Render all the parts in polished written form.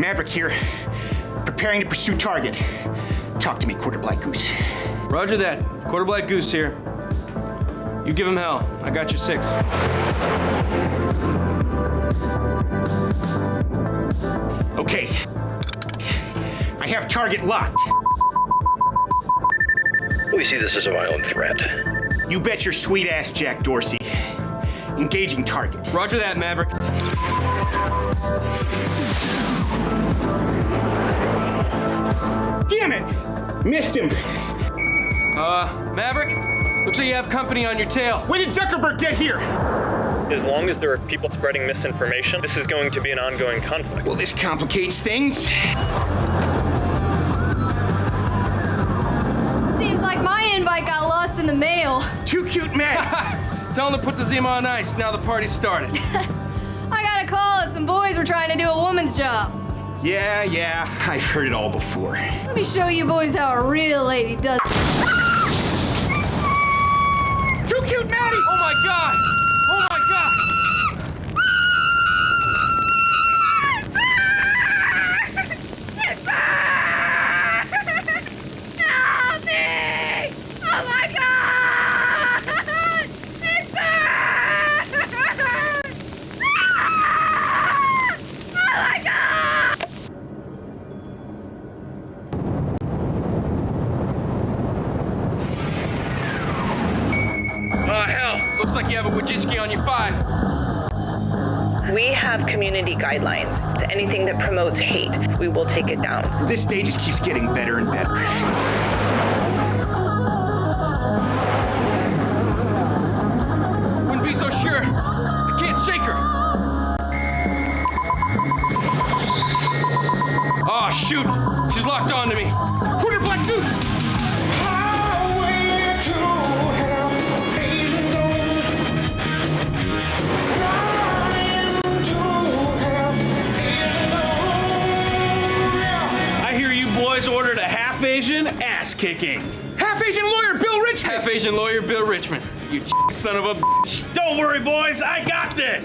Maverick here. Preparing to pursue target. Talk to me, Quarter Black Goose. Roger that. Quarter Black Goose here. You give him hell. I got your 6. Okay. I have target locked. We see this as a violent threat. You bet your sweet ass, Jack Dorsey. Engaging target. Roger that, Maverick. Damn it! Missed him. Maverick? Looks like you have company on your tail. When did Zuckerberg get here? As long as there are people spreading misinformation, this is going to be an ongoing conflict. Well, this complicates things. Seems like my invite got lost in the mail. Too cute, man. Tell him to put the Zima on ice. Now the party's started. I got a call that some boys were trying to do a woman's job. Yeah, I've heard it all before. Let me show you boys how a real lady does. Too cute, Maddie! Oh my God! Oh my God! Help me! Oh my God! It's bad! Oh my God! Hell. Looks like you have a Wojcicki on your 5. We have community guidelines. Anything that promotes hate, we will take it down. This day just keeps getting better and better. Wouldn't be so sure. I can't shake her. Oh, shoot. She's locked onto me. Quarter Black Goose! Ordered a half-Asian ass-kicking. Half-Asian lawyer Bill Richmond! Half-Asian lawyer Bill Richmond. You son of a bitch. Don't worry, boys. I got this.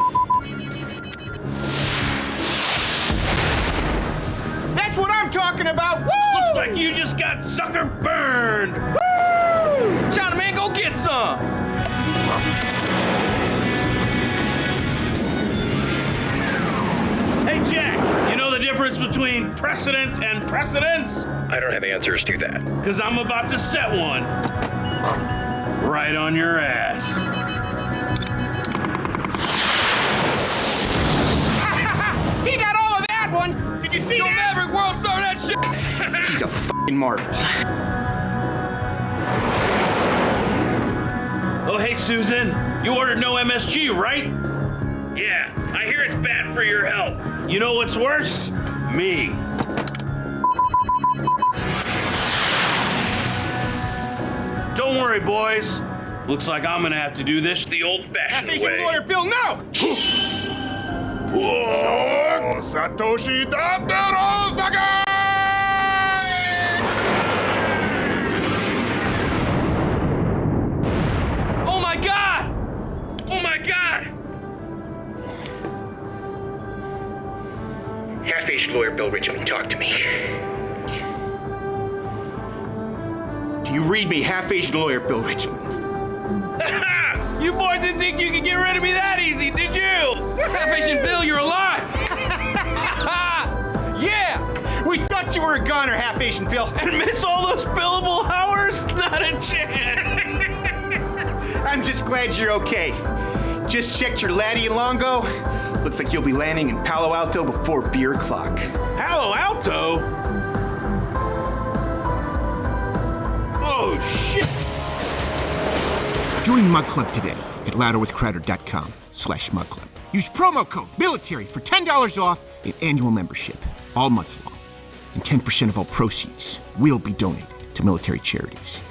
That's what I'm talking about! Woo! Looks like you just got sucker burned. Woo! China man, go get some. Hey, Jack, you know the difference between precedent and precedence? I don't have answers to that. Because I'm about to set one. Right on your ass. He got all of that one! Did you see Yo, that? Maverick, world star that shit. He's a f***ing marvel. Oh, hey, Susan. You ordered no MSG, right? Yeah, I hear it's bad for your health. You know what's worse? Me. Don't worry, boys. Looks like I'm gonna have to do this the old-fashioned Half-Asian way. lawyer Bill, no! Whoa! Satoshi Daptero Sakai! Oh my God! Oh my God! Half-Asian lawyer Bill Richmond, talk to me. Do you read me, half-Asian lawyer Bill Richmond? You boys didn't think you could get rid of me that easy, did you? Half-Asian Bill, you're alive! Yeah! We thought you were a goner, half-Asian Bill. And miss all those billable hours? Not a chance. I'm just glad you're okay. Just checked your Laddie and Longo. Looks like you'll be landing in Palo Alto before beer o'clock. Palo Alto? Oh, shit. Join Mug Club today at louderwithcrowder.com/Mug Club. Use promo code military for $10 off an annual membership all month long. And 10% of all proceeds will be donated to military charities.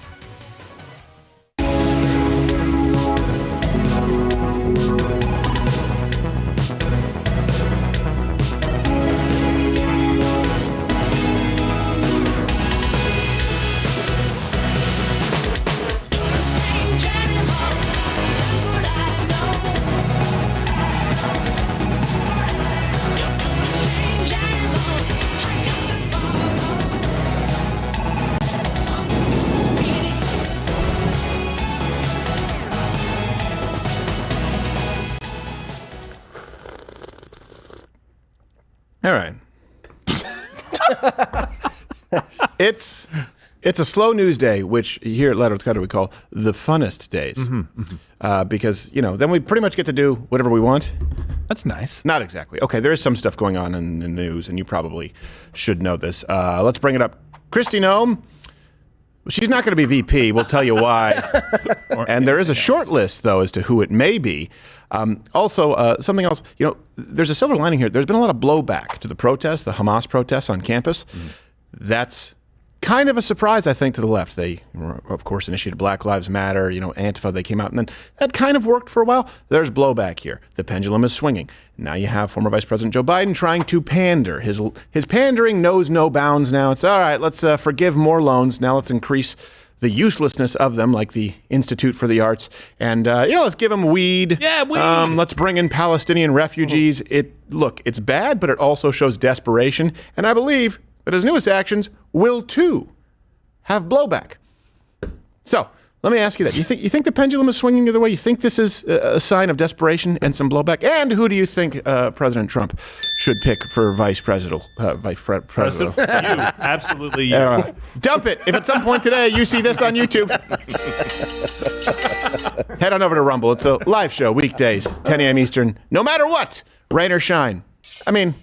Strange animal. All right. It's a slow news day, which here at Ladder Dakota we call the funnest days. Because, then we pretty much get to do whatever we want. That's nice. Not exactly. Okay, there is some stuff going on in the news, and you probably should know this. Let's bring it up. Kristi Noem. She's not going to be VP. We'll tell you why. And there is a short list, though, as to who it may be. Also, something else. There's a silver lining here. There's been a lot of blowback to the protests, the Hamas protests on campus. That's kind of a surprise, I think, to the left. They, of course, initiated Black Lives Matter, Antifa, they came out, and then that kind of worked for a while. There's blowback here. The pendulum is swinging. Now you have former Vice President Joe Biden trying to pander. His pandering knows no bounds now. It's all right, let's forgive more loans. Now let's increase the uselessness of them, like the Institute for the Arts. And, let's give them weed. Yeah, weed. Let's bring in Palestinian refugees. It's bad, but it also shows desperation. And I believe that his newest actions will, too, have blowback. So, let me ask you that. You think the pendulum is swinging the other way? You think this is a sign of desperation and some blowback? And who do you think President Trump should pick for vice president? President? You. Absolutely you. Dump it. If at some point today you see this on YouTube, head on over to Rumble. It's a live show, weekdays, 10 a.m. Eastern, no matter what, rain or shine. I mean,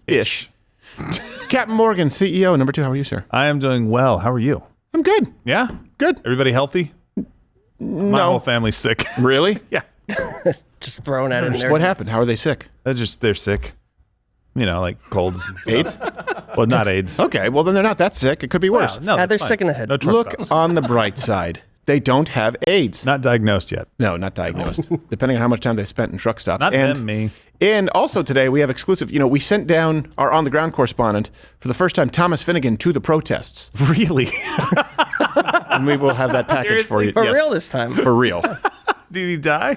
ish. Captain Morgan, CEO. Number 2, how are you, sir? I am doing well. How are you? I'm good. Yeah? Good. Everybody healthy? My whole family's sick. Really? Yeah. Just throwing that in there. What happened? How are they sick? They're sick. Like colds. AIDS? Well, not AIDS. Okay, well then they're not that sick. It could be worse. Wow, no, They're fine. sick in the head. No Trump Look spouse. on the bright side. They don't have AIDS. Not diagnosed yet. No, not diagnosed. Depending on how much time they spent in truck stops. Not them, me. And also today we have exclusive. We sent down our on-the-ground correspondent for the first time, Thomas Finnegan, to the protests. Really? And we will have that package for you. For real this time. For real. Did he die?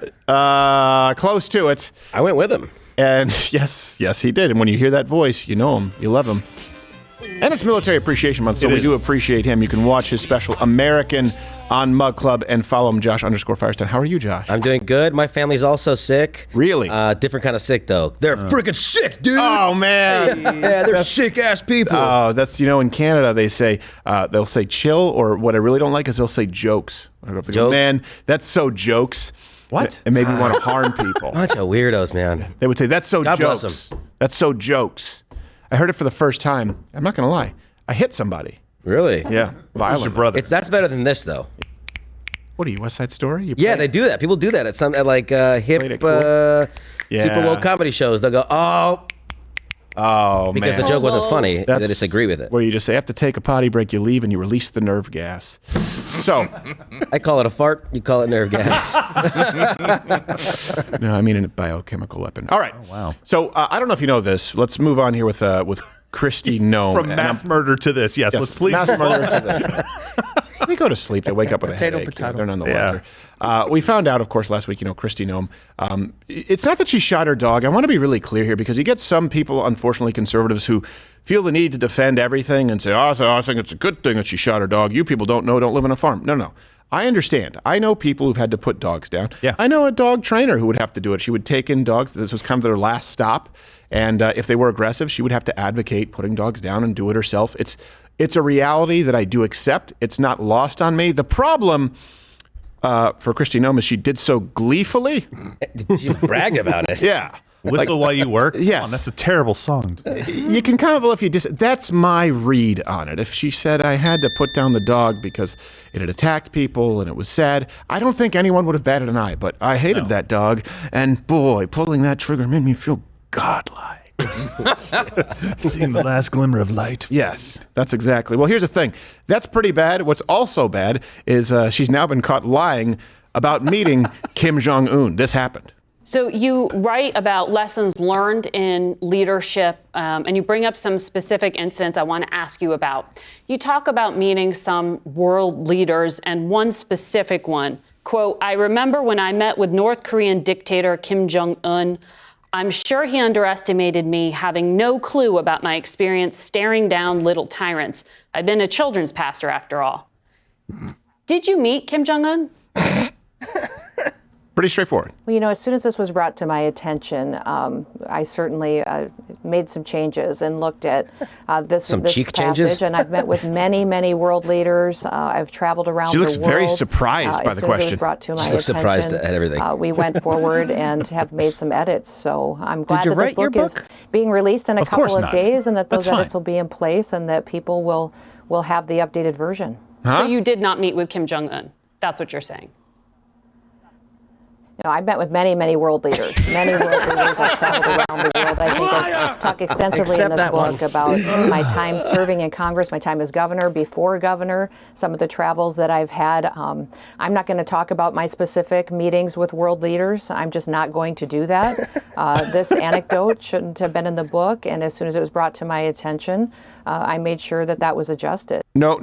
Close to it. I went with him. And yes, he did. And when you hear that voice, you know him. You love him. And it's Military Appreciation Month, so we do appreciate him. You can watch his special American on Mug Club and follow him, Josh_Firestone. How are you, Josh? I'm doing good. My family's also sick. Really? Different kind of sick, though. They're freaking sick, dude. Oh, man. Yeah, they're sick-ass people. Oh, that's, in Canada, they say, they'll say chill, or what I really don't like is they'll say jokes. Jokes? Man, that's so jokes. What? It made me want to harm people. Bunch of weirdos, man. They would say, that's so God jokes. bless 'em. That's so jokes. I heard it for the first time. I'm not going to lie. I hit somebody. Really? Yeah, violently. Your brother. That's better than this, though. What are you, West Side Story? Yeah, they do that. People do that at some hip, Played it cool. super woke comedy shows. They'll go, because man. the joke wasn't funny. They That's disagree with it. Where you just say, after take a potty break, you leave and you release the nerve gas. So, I call it a fart. You call it nerve gas. no, I mean a biochemical weapon. All right. Oh, wow. So I don't know if you know this. Let's move on here with Kristi Noem. From mass murder to this. Yes, let's please. Mass murder to this. They go to sleep. They wake up with a headache. They're none the wiser. We found out, of course, last week, Kristi Noem. It's not that she shot her dog. I want to be really clear here because you get some people, unfortunately, conservatives who feel the need to defend everything and say, I think it's a good thing that she shot her dog. You people don't live on a farm. No. I understand. I know people who've had to put dogs down. Yeah. I know a dog trainer who would have to do it. She would take in dogs. This was kind of their last stop. And if they were aggressive, she would have to advocate putting dogs down and do it herself. It's a reality that I do accept. It's not lost on me. The problem for Kristi Noem is she did so gleefully. She bragged about it. Yeah. Whistle while you work? Yes. Come on, that's a terrible song. You can kind of, if you that's my read on it. If she said I had to put down the dog because it had attacked people and it was sad, I don't think anyone would have batted an eye, but I hated that dog. And boy, pulling that trigger made me feel godlike. Seeing the last glimmer of light. Yes, that's exactly. Well, here's the thing. That's pretty bad. What's also bad is she's now been caught lying about meeting Kim Jong Un. This happened. So you write about lessons learned in leadership, and you bring up some specific incidents I want to ask you about. You talk about meeting some world leaders, and one specific one, quote, I remember when I met with North Korean dictator Kim Jong Un, I'm sure he underestimated me, having no clue about my experience staring down little tyrants. I've been a children's pastor after all. Did you meet Kim Jong Un? Pretty straightforward. Well, as soon as this was brought to my attention, I certainly made some changes and looked at this cheek passage. changes? And I've met with many, many world leaders. I've traveled around the world. She looks very surprised by the question. As soon as it was brought to my She looks attention, surprised at everything. We went forward and have made some edits. So I'm glad you that this write your book is book? being released in a Of course couple of not. days, and that those That's edits fine. will be in place, and that people will have the updated version. So you did not meet with Kim Jong Un. That's what you're saying. I've met with many, many world leaders. Many world leaders. I've traveled around the world. I think I talk extensively in this book about my time serving in Congress, my time as governor, before governor, some of the travels that I've had. I'm not going to talk about my specific meetings with world leaders. I'm just not going to do that. This anecdote shouldn't have been in the book, and as soon as it was brought to my attention, I made sure that was adjusted. No.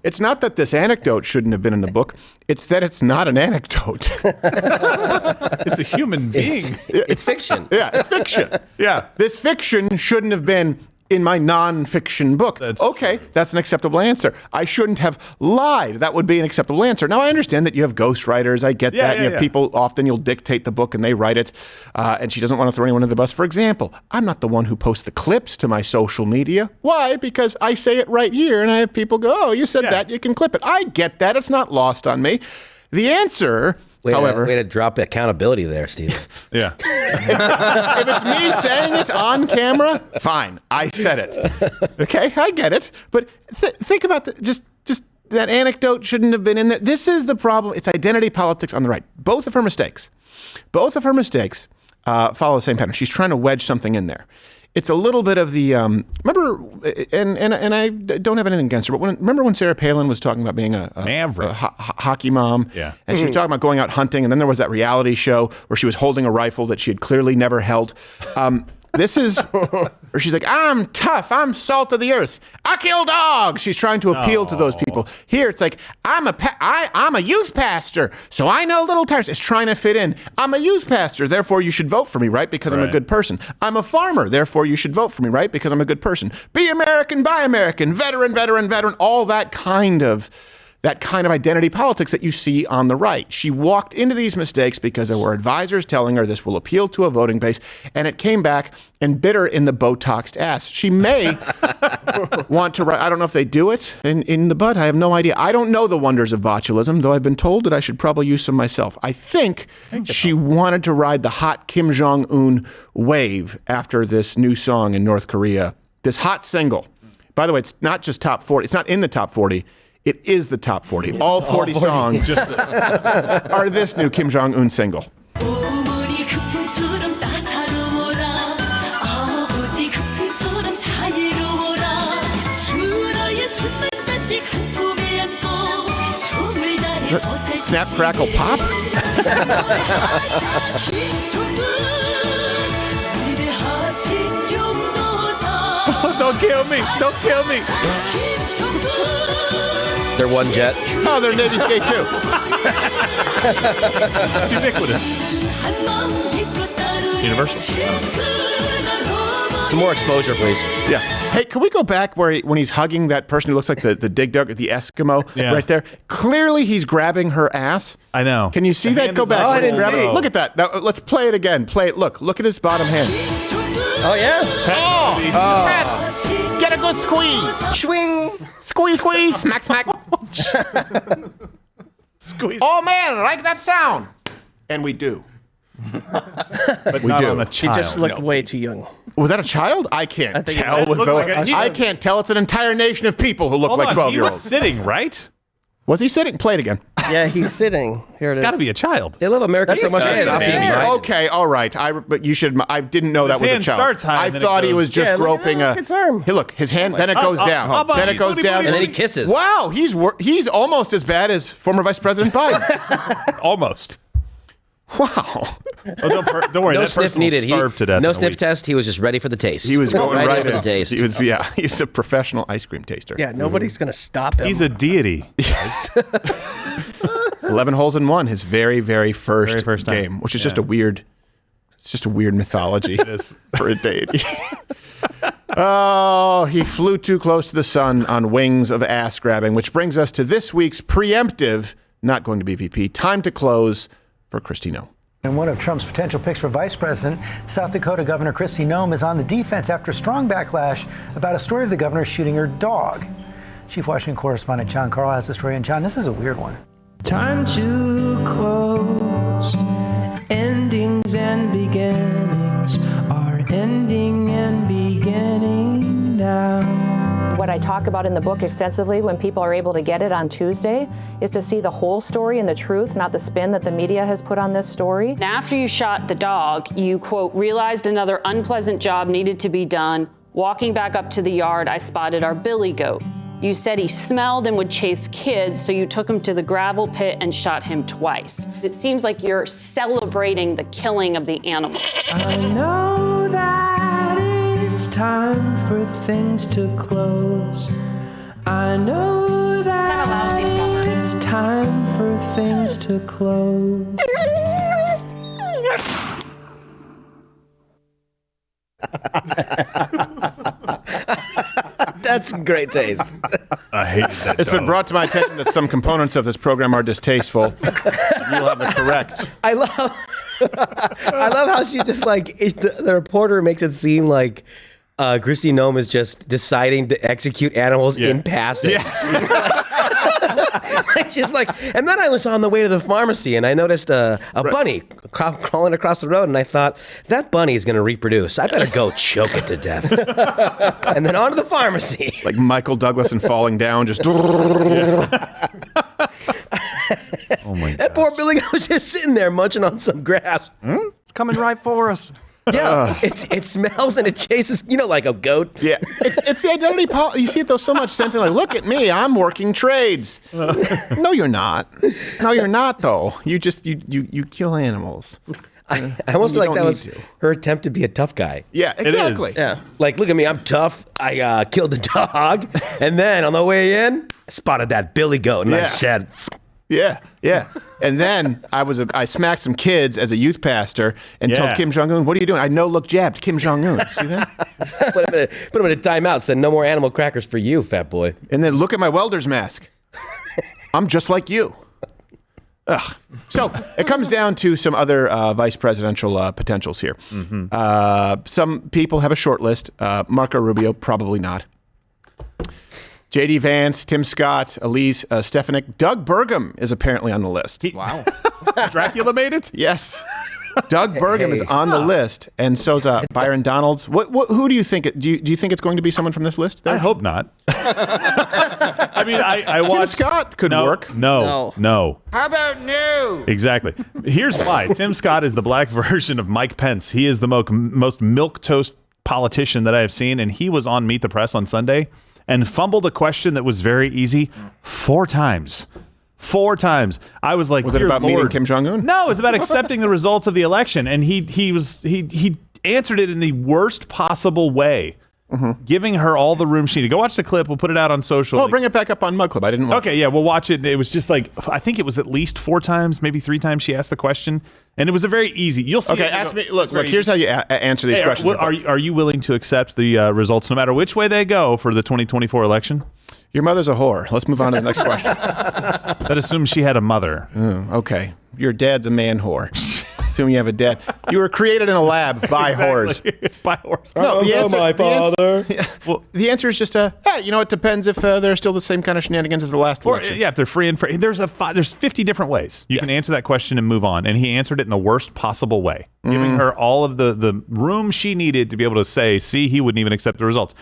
It's not that this anecdote shouldn't have been in the book. It's that it's not an anecdote. It's a human being. It's fiction. Yeah, it's fiction. Yeah. This fiction shouldn't have been in my non-fiction book. That's an acceptable answer. I shouldn't have lied. That would be an acceptable answer. Now, I understand that you have ghostwriters. I get that. You have people, often you'll dictate the book and they write it. And she doesn't want to throw anyone under the bus. For example, I'm not the one who posts the clips to my social media. Why? Because I say it right here and I have people go, oh, you said that, you can clip it. I get that. It's not lost on me. The answer... However, way to drop accountability there, Steve. Yeah. if it's me saying it on camera, fine. I said it. Okay, I get it. But think about just that anecdote shouldn't have been in there. This is the problem. It's identity politics on the right. Both of her mistakes follow the same pattern. She's trying to wedge something in there. It's a little bit of the remember, and I don't have anything against her, but remember when Sarah Palin was talking about being a hockey mom, and she was talking about going out hunting, and then there was that reality show where she was holding a rifle that she had clearly never held. This is, or she's like, I'm tough, I'm salt of the earth, I kill dogs. She's trying to appeal to those people. Here, it's like, I'm a youth pastor, so I know little tires. It's trying to fit in. I'm a youth pastor, therefore you should vote for me, right? Because I'm a good person. I'm a farmer, therefore you should vote for me, right? Because I'm a good person. Be American, buy American, veteran, all that kind of identity politics that you see on the right. She walked into these mistakes because there were advisors telling her this will appeal to a voting base, and it came back and bit her in the Botoxed ass. She may want to write, I don't know if they do it in the butt, I have no idea. I don't know the wonders of botulism, though I've been told that I should probably use some myself. I think she wanted to ride the hot Kim Jong Un wave after this new song in North Korea, this hot single. By the way, it's not just top 40, it's not in the top 40. It is the top 40. All 40 songs are this new Kim Jong Un single. Is it Snap, Crackle, Pop? Don't kill me! Don't kill me! They're one jet. Oh, they're Navy skate too. It's ubiquitous. Universal. Some more exposure, please. Yeah. Hey, can we go back when he's hugging that person who looks like the dig dug, the Eskimo right there? Clearly, he's grabbing her ass. I know. Can you see that? Go back. Oh, I didn't see. Look at that. Now let's play it again. Play it. Look at his bottom hand. Oh yeah. Pat, get a good squeeze. Swing. Squeeze. Smack. Squeeze. Oh man, I like that sound. And we do. But we not do. on a She child. just looked way too young. Was that a child? I can't tell. I can't tell. It's an entire nation of people who look like 12-year-olds. He was sitting, right? Was he sitting? Play it again. Yeah, he's sitting. Here it is. Got to be a child. They love America so much. They stop being united. Okay, all right. But you should. I didn't know that was a hand child. starts high I and then thought it he was goes- just Yeah, look at groping that, look at his arm. Hey, look, his hand. Then it goes down. Then it goes down. And then he kisses. Wow, he's almost as bad as former Vice President Biden. Almost. Wow. Oh, don't worry. No that sniff person will needed. starve to death No in a sniff week. test. He was just ready for the taste. He was going right for the taste. He's a professional ice cream taster. Yeah, nobody's going to stop him. He's a deity. 11 holes in one. His very, very first time. game, which is just a weird. It's just a weird mythology for a deity. Oh, he flew too close to the sun on wings of ass grabbing, which brings us to this week's preemptive not going to be VP. Time to close for Kristi Noem. And one of Trump's potential picks for vice president, South Dakota Governor Kristi Noem, is on the defense after strong backlash about a story of the governor shooting her dog. Chief Washington correspondent John Carl has the story. And John, this is a weird one. Time to close. Endings and beginnings are ending and beginning now. What I talk about in the book extensively when people are able to get it on Tuesday is to see the whole story and the truth, not the spin that the media has put on this story. After you shot the dog, you, quote, realized another unpleasant job needed to be done. Walking back up to the yard, I spotted our billy goat. You said he smelled and would chase kids, so you took him to the gravel pit and shot him twice. It seems like you're celebrating the killing of the animals. I know that it's time for things to close. I know that it's time for things to close. That's great taste. I hate that. It's been brought to my attention that some components of this program are distasteful. You'll have it correct. I love how she just the reporter makes it seem like Kristi Noem is just deciding to execute animals in passing. Yeah. She's like, and then I was on the way to the pharmacy and I noticed a bunny crawling across the road, and I thought, that bunny is going to reproduce. I better go choke it to death. And then on to the pharmacy. Like Michael Douglas and Falling Down, just. Oh my God. That poor Billy was just sitting there munching on some grass. It's coming right for us. Yeah, it smells and it chases, like a goat. Yeah, it's the identity politics. You see it though so much. Something like, look at me, I'm working trades. No, you're not. No, you're not though. You just you kill animals. I almost feel like that was her attempt to be a tough guy. Yeah, exactly. Yeah, like look at me, I'm tough. I killed a dog, and then on the way in, I spotted that billy goat, and I said. Yeah. And then I smacked some kids as a youth pastor and told Kim Jong Un, "What are you doing?" I no-look jabbed Kim Jong Un. See that? Put him in a timeout. Said, "No more animal crackers for you, fat boy." And then look at my welder's mask. I'm just like you. Ugh. So it comes down to some other vice presidential potentials here. Mm-hmm. Some people have a short list. Marco Rubio, probably not. J.D. Vance, Tim Scott, Elise Stefanik. Doug Burgum is apparently on the list. Wow. Dracula made it? Yes. Doug Burgum is on the list, and so's Byron Donalds. Who do you think? Do you think it's going to be someone from this list? I hope not. I mean, I watched. Tim Scott could work. No. How about no? Exactly. Here's why. Tim Scott is the black version of Mike Pence. He is the most milquetoast politician that I have seen, and he was on Meet the Press on Sunday and fumbled a question that was very easy 4 times. 4 times. I was like, was it about meeting Kim Jong Un? No, it was about accepting the results of the election, and he answered it in the worst possible way, giving her all the room she needed. Go watch the clip. We'll put it out on social. Oh, bring it back up on Mug Club. I didn't watch it. Okay, yeah, we'll watch it. It was just like, I think it was at least 4 times, maybe 3 times she asked the question, and it was a very easy. You'll see. Okay, ask me. Look. Here's how you answer these questions. Are you willing to accept the results, no matter which way they go, for the 2024 election? Your mother's a whore. Let's move on to the next question. That assumes she had a mother. Okay. Your dad's a man whore. Assume you have a dad. You were created in a lab by whores. By whores. No, the answer, my father. The answer is just it depends if they're still the same kind of shenanigans as the last election. Yeah, if they're free and fair. There's 50 different ways you can answer that question and move on. And he answered it in the worst possible way, giving her all of the room she needed to be able to say, see, he wouldn't even accept the results.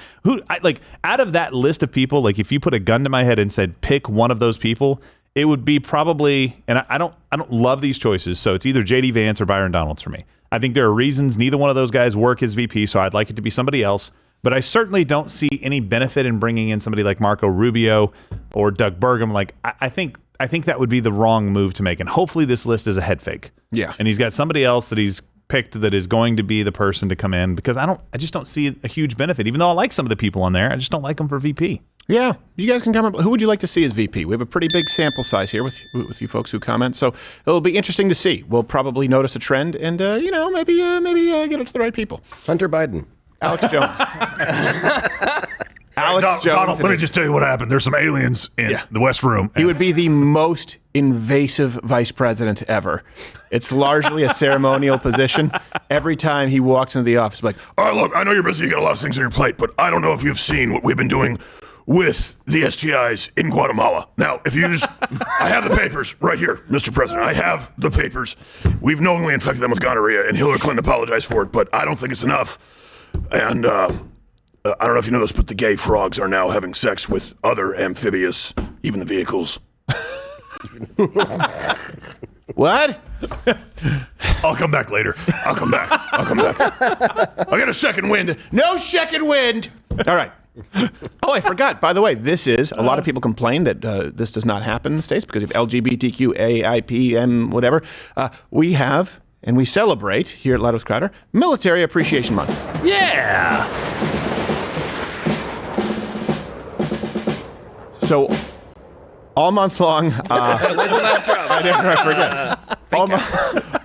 Out of that list of people, like if you put a gun to my head and said, pick one of those people, it would be probably, and I don't love these choices, so it's either J.D. Vance or Byron Donalds for me. I think there are reasons neither one of those guys work as VP, so I'd like it to be somebody else. But I certainly don't see any benefit in bringing in somebody like Marco Rubio or Doug Burgum. Like I think that would be the wrong move to make, and hopefully this list is a head fake. Yeah, and he's got somebody else that he's picked that is going to be the person to come in, because I just don't see a huge benefit. Even though I like some of the people on there, I just don't like them for VP. Yeah, you guys can comment. Who would you like to see as VP? We have a pretty big sample size here with you folks who comment, so it'll be interesting to see. We'll probably notice a trend, and maybe get it to the right people. Hunter Biden, Alex Jones. Alex Jones. Donald, let me just tell you what happened. There's some aliens in the West Room. He would be the most invasive vice president ever. It's largely a ceremonial position. Every time he walks into the office, like, all right, look, I know you're busy. You got a lot of things on your plate, but I don't know if you've seen what we've been doing with the STIs in Guatemala. Now, if you just, I have the papers right here, Mr. President. I have the papers. We've knowingly infected them with gonorrhea, and Hillary Clinton apologized for it, but I don't think it's enough. And I don't know if you know this, but the gay frogs are now having sex with other amphibious, even the vehicles. What? I'll come back later. I'll come back. I got a second wind. No second wind. All right. Oh, I forgot. By the way, this is, a lot of people complain that this does not happen in the States because of LGBTQ, AIPM, whatever. We have, and we celebrate here at Loud with Crowder, Military Appreciation Month. Yeah. So, all month long, I forget.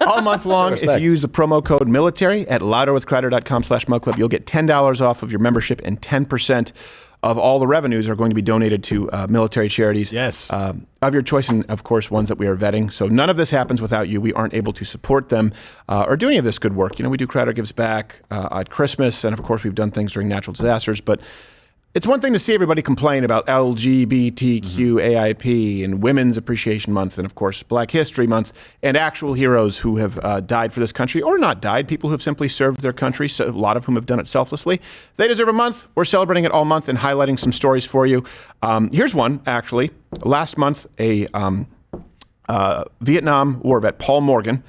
All month long, if you use the promo code military at louderwithcrowder.com/mugclub, you'll get $10 off of your membership, and 10% of all the revenues are going to be donated to military charities. Yes. Of your choice, and of course, ones that we are vetting. So none of this happens without you. We aren't able to support them or do any of this good work. You know, we do Crowder Gives Back at Christmas, and of course, we've done things during natural disasters, but it's one thing to see everybody complain about LGBTQ, AIP, and Women's Appreciation Month, and of course, Black History Month, and actual heroes who have died for this country, or not died, people who have simply served their country, so a lot of whom have done it selflessly. They deserve a month. We're celebrating it all month and highlighting some stories for you. Here's one, actually. Last month, a Vietnam War vet, Paul Morgan,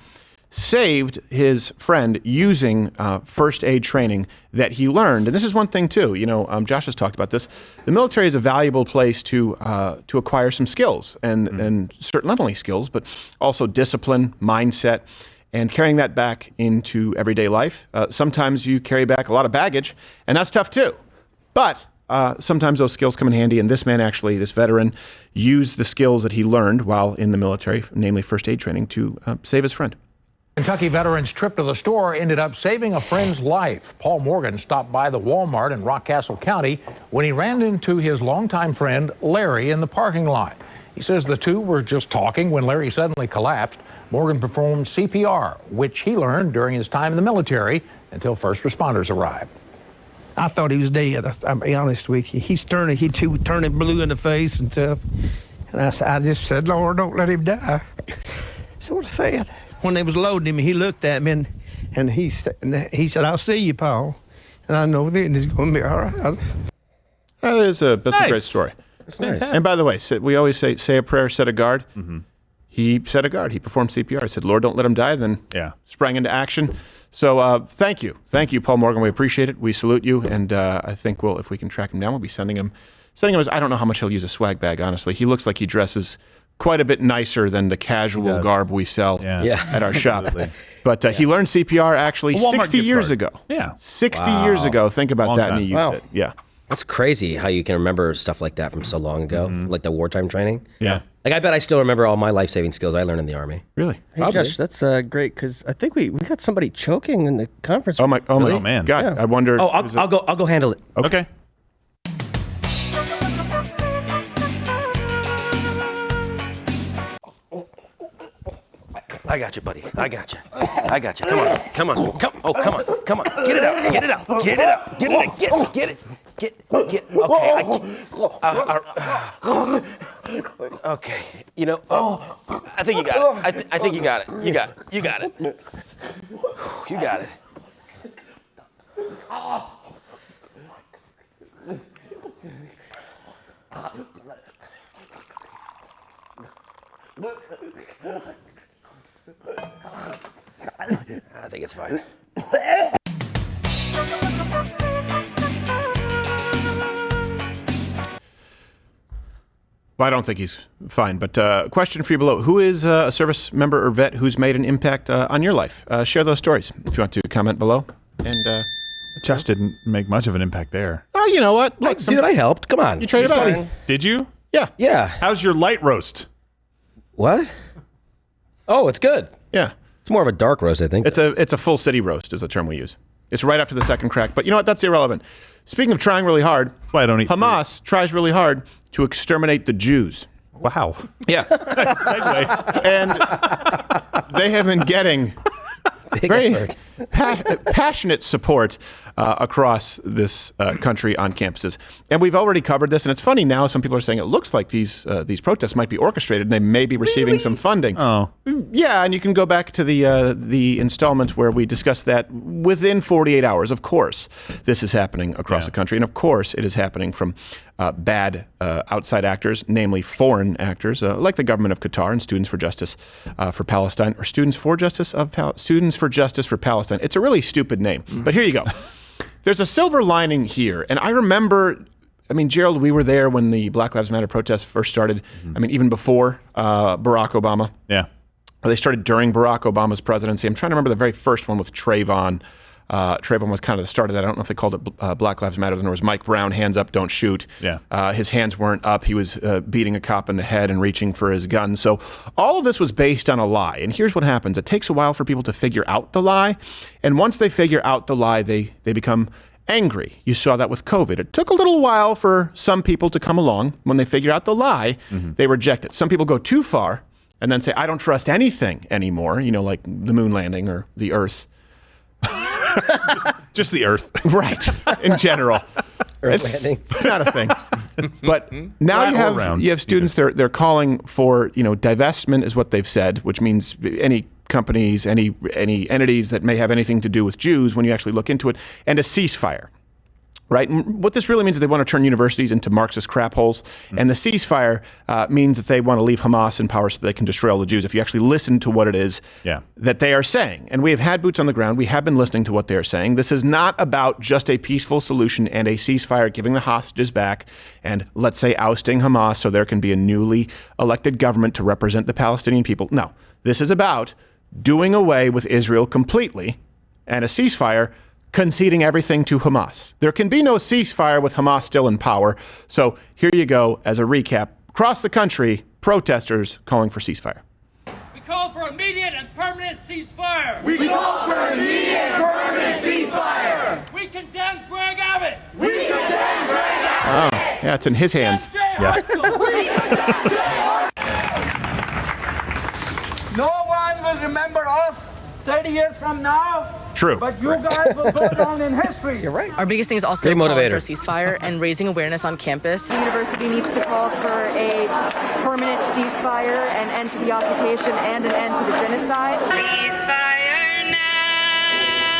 saved his friend using first aid training that he learned. And this is one thing, too. You know, Josh has talked about this. The military is a valuable place to acquire some skills, and certain, not only skills, but also discipline, mindset, and carrying that back into everyday life. Sometimes you carry back a lot of baggage, and that's tough, too. But sometimes those skills come in handy, and this man actually, this veteran, used the skills that he learned while in the military, namely first aid training, to save his friend. Kentucky veteran's trip to the store ended up saving a friend's life. Paul Morgan stopped by the Walmart in Rockcastle County when he ran into his longtime friend Larry in the parking lot. He says the two were just talking when Larry suddenly collapsed. Morgan performed CPR, which he learned during his time in the military until first responders arrived. I thought he was dead. I'll be honest with you. He turned blue in the face and stuff. And I just said, Lord, don't let him die. Sort of sad. When they was loading him, he looked at me and he said, I'll see you, Paul. And I know then it's going to be all right. That's a great story. That's nice. And by the way, we always say a prayer, set a guard. He set a guard. He performed CPR. He said, Lord, don't let him die. Then sprang into action. So thank you. Thank you, Paul Morgan. We appreciate it. We salute you. And I think if we can track him down, we'll be sending him I don't know how much he'll use a swag bag, honestly. He looks like he dresses quite a bit nicer than the casual garb we sell at our shop. But he learned CPR actually 60 years ago. Yeah. 60 years ago. Think about that, and he used it. Yeah. That's crazy how you can remember stuff like that from so long ago, like the wartime training. Yeah. Like, I bet I still remember all my life-saving skills I learned in the Army. Really? Hey, Josh, that's great, because I think we got somebody choking in the conference. Oh, man. God, yeah. I wonder. Oh, I'll go handle it. Okay. I got you, buddy. I got you. Come on. Oh, come on. Get it out. Okay. You know, I think you got it. I think you got it. You got it. You got it. I think it's fine. Well, I don't think he's fine, but question for you below. Who is a service member or vet who's made an impact on your life? Share those stories if you want to comment below. And Josh didn't make much of an impact there. Oh, you know what? Look, dude, I helped. Come on. You traded buddy. Did you? Yeah. How's your light roast? What? Oh, it's good. Yeah. It's more of a dark roast, I think. It's a full city roast is the term we use. It's right after the second crack. But you know what? That's irrelevant. Speaking of trying really hard, that's why I don't eat Hamas tries really hard to exterminate the Jews. Wow. Yeah. Segue. And they have been getting very passionate support across this country on campuses. And we've already covered this. And it's funny now, some people are saying it looks like these protests might be orchestrated and they may be receiving some funding. Oh. Yeah, and you can go back to the installment where we discussed that within 48 hours. Of course, this is happening across the country. And of course, it is happening from bad outside actors, namely foreign actors, like the government of Qatar and Students for Justice for Palestine, or Students for Justice for Palestine. It's a really stupid name, but here you go. There's a silver lining here, and I remember, Gerald, we were there when the Black Lives Matter protests first started. Even before Barack Obama. Yeah. Or they started during Barack Obama's presidency. I'm trying to remember the very first one with Trayvon. Trayvon was kind of the start of that. I don't know if they called it Black Lives Matter. Then there was Mike Brown, hands up, don't shoot. Yeah. His hands weren't up. He was beating a cop in the head and reaching for his gun. So all of this was based on a lie. And here's what happens. It takes a while for people to figure out the lie. And once they figure out the lie, they become angry. You saw that with COVID. It took a little while for some people to come along. When they figure out the lie, they reject it. Some people go too far and then say, I don't trust anything anymore, like the moon landing or the Earth. Just the Earth. Right. In general. It's not a thing. But now you have students, they're calling for, divestment is what they've said, which means any companies, any entities that may have anything to do with Jews, when you actually look into it, and a ceasefire. Right? And what this really means is they want to turn universities into Marxist crap holes. And the ceasefire means that they want to leave Hamas in power so they can destroy all the Jews. If you actually listen to what it is that they are saying. And we have had boots on the ground. We have been listening to what they're saying. This is not about just a peaceful solution and a ceasefire, giving the hostages back and, let's say, ousting Hamas so there can be a newly elected government to represent the Palestinian people. No, this is about doing away with Israel completely and a ceasefire conceding everything to Hamas. There can be no ceasefire with Hamas still in power. So here you go, as a recap. Across the country, protesters calling for ceasefire. We call for immediate and permanent ceasefire. We call for immediate and permanent ceasefire. We condemn Greg Abbott. We condemn Greg Abbott. Oh, yeah, it's in his hands. No one will remember us 30 years from now. True. But you guys will go down in history. You're right. Our biggest thing is also calling for a ceasefire and raising awareness on campus. The university needs to call for a permanent ceasefire, an end to the occupation, and an end to the genocide. Ceasefire now.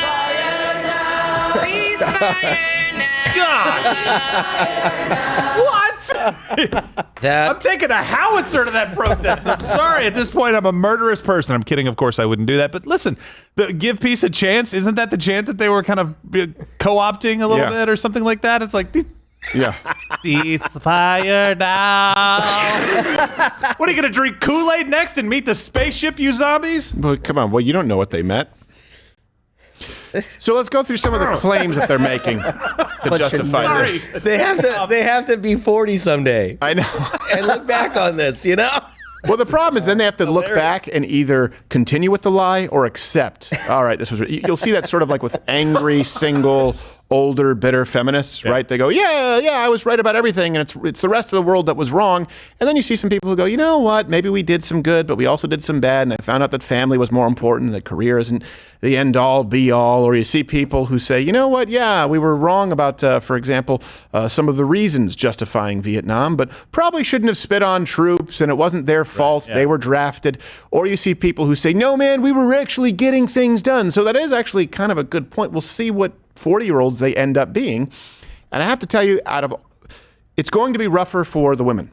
Ceasefire now. Gosh. What? I'm taking a howitzer to that protest. I'm sorry. At this point, I'm a murderous person. I'm kidding. Of course, I wouldn't do that. But listen, give peace a chance. Isn't that the chant that they were kind of co-opting a little bit or something like that? It's like, ceasefire now. What, are you going to drink Kool-Aid next and meet the spaceship, you zombies? Well, come on. Well, you don't know what they meant. So let's go through some of the claims that they're making to justify this. They have to be 40 someday. I know. And look back on this, Well, the problem is then they have to look back and either continue with the lie or accept. All right, this was. You'll see that sort of like with angry, single, older, bitter feminists, right? They go, yeah, I was right about everything, and it's the rest of the world that was wrong. And then you see some people who go, you know what? Maybe we did some good, but we also did some bad, and I found out that family was more important, that career isn't the end all, be all. Or you see people who say, you know what? Yeah, we were wrong about, for example, some of the reasons justifying Vietnam, but probably shouldn't have spit on troops, and it wasn't their fault. They were drafted. Or you see people who say, no, man, we were actually getting things done. So that is actually kind of a good point. We'll see what 40-year-olds they end up being. And I have to tell you, it's going to be rougher for the women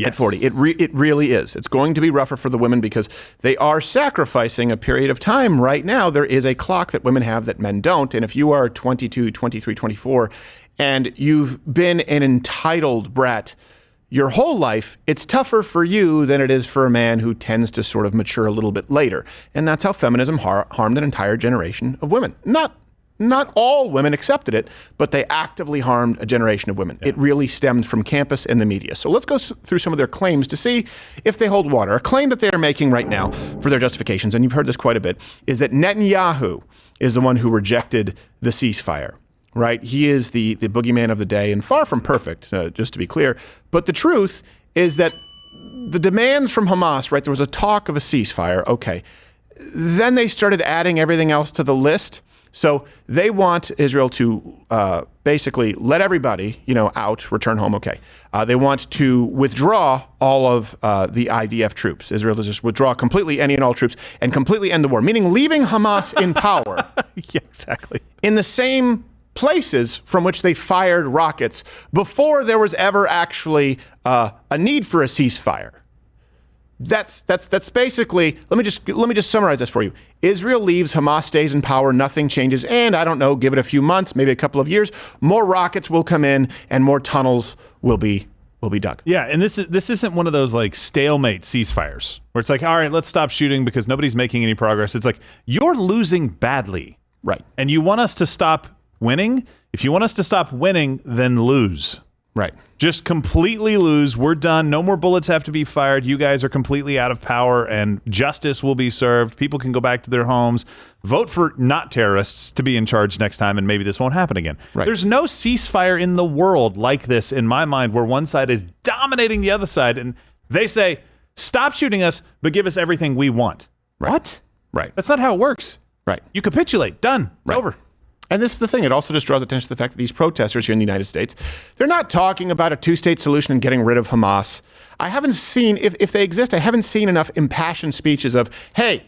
at 40. It really is. It's going to be rougher for the women because they are sacrificing a period of time right now. There is a clock that women have that men don't. And if you are 22, 23, 24, and you've been an entitled brat your whole life, it's tougher for you than it is for a man who tends to sort of mature a little bit later. And that's how feminism harmed an entire generation of women. Not all women accepted it, but they actively harmed a generation of women. It really stemmed from campus and the media. So let's go through some of their claims to see if they hold water. A claim that they are making right now for their justifications, and you've heard this quite a bit, is that Netanyahu is the one who rejected the ceasefire, right? He is the boogeyman of the day and far from perfect, just to be clear. But the truth is that the demands from Hamas, right? There was a talk of a ceasefire. Okay. Then they started adding everything else to the list. So they want Israel to basically let everybody, out, return home. Okay. They want to withdraw all of the IDF troops. Israel to just withdraw completely any and all troops and completely end the war, meaning leaving Hamas in power. Yeah, exactly. In the same places from which they fired rockets before there was ever actually a need for a ceasefire. That's basically, let me just summarize this for you. Israel leaves, Hamas stays in power, nothing changes, and I don't know, give it a few months, maybe a couple of years, more rockets will come in and more tunnels will be dug. Yeah, and this isn't one of those like stalemate ceasefires where it's like, all right, let's stop shooting because nobody's making any progress. It's like, you're losing badly. Right. And you want us to stop winning? If you want us to stop winning, then lose. Right. Just completely lose. We're done. No more bullets have to be fired. You guys are completely out of power and justice will be served. People can go back to their homes. Vote for not terrorists to be in charge next time and maybe this won't happen again. Right. There's no ceasefire in the world like this in my mind where one side is dominating the other side and they say, stop shooting us, but give us everything we want. Right. What? Right. That's not how it works. Right. You capitulate. Done. It's over. And this is the thing. It also just draws attention to the fact that these protesters here in the United States, they're not talking about a two-state solution and getting rid of Hamas. I haven't seen, if they exist, I haven't seen enough impassioned speeches of, hey,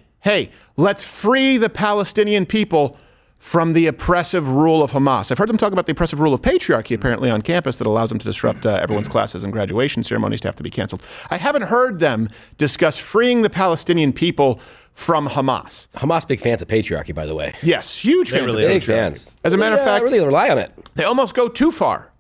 let's free the Palestinian people from the oppressive rule of Hamas. I've heard them talk about the oppressive rule of patriarchy, apparently, on campus that allows them to disrupt everyone's classes and graduation ceremonies to have to be canceled. I haven't heard them discuss freeing the Palestinian people from Hamas. Hamas big fans of patriarchy, by the way. Yes, huge fans of patriarchy. Big fans. As a matter of fact, really rely on it. They almost go too far.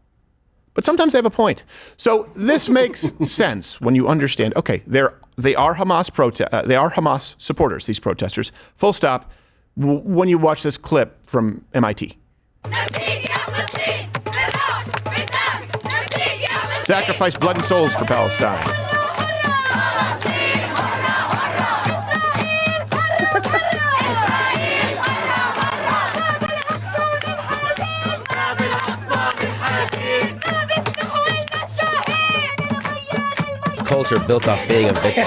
But sometimes they have a point. So this makes sense when you understand, okay, they are Hamas supporters, these protesters, full stop, when you watch this clip from MIT. Sacrifice blood and souls for Palestine. Culture built off being a victim.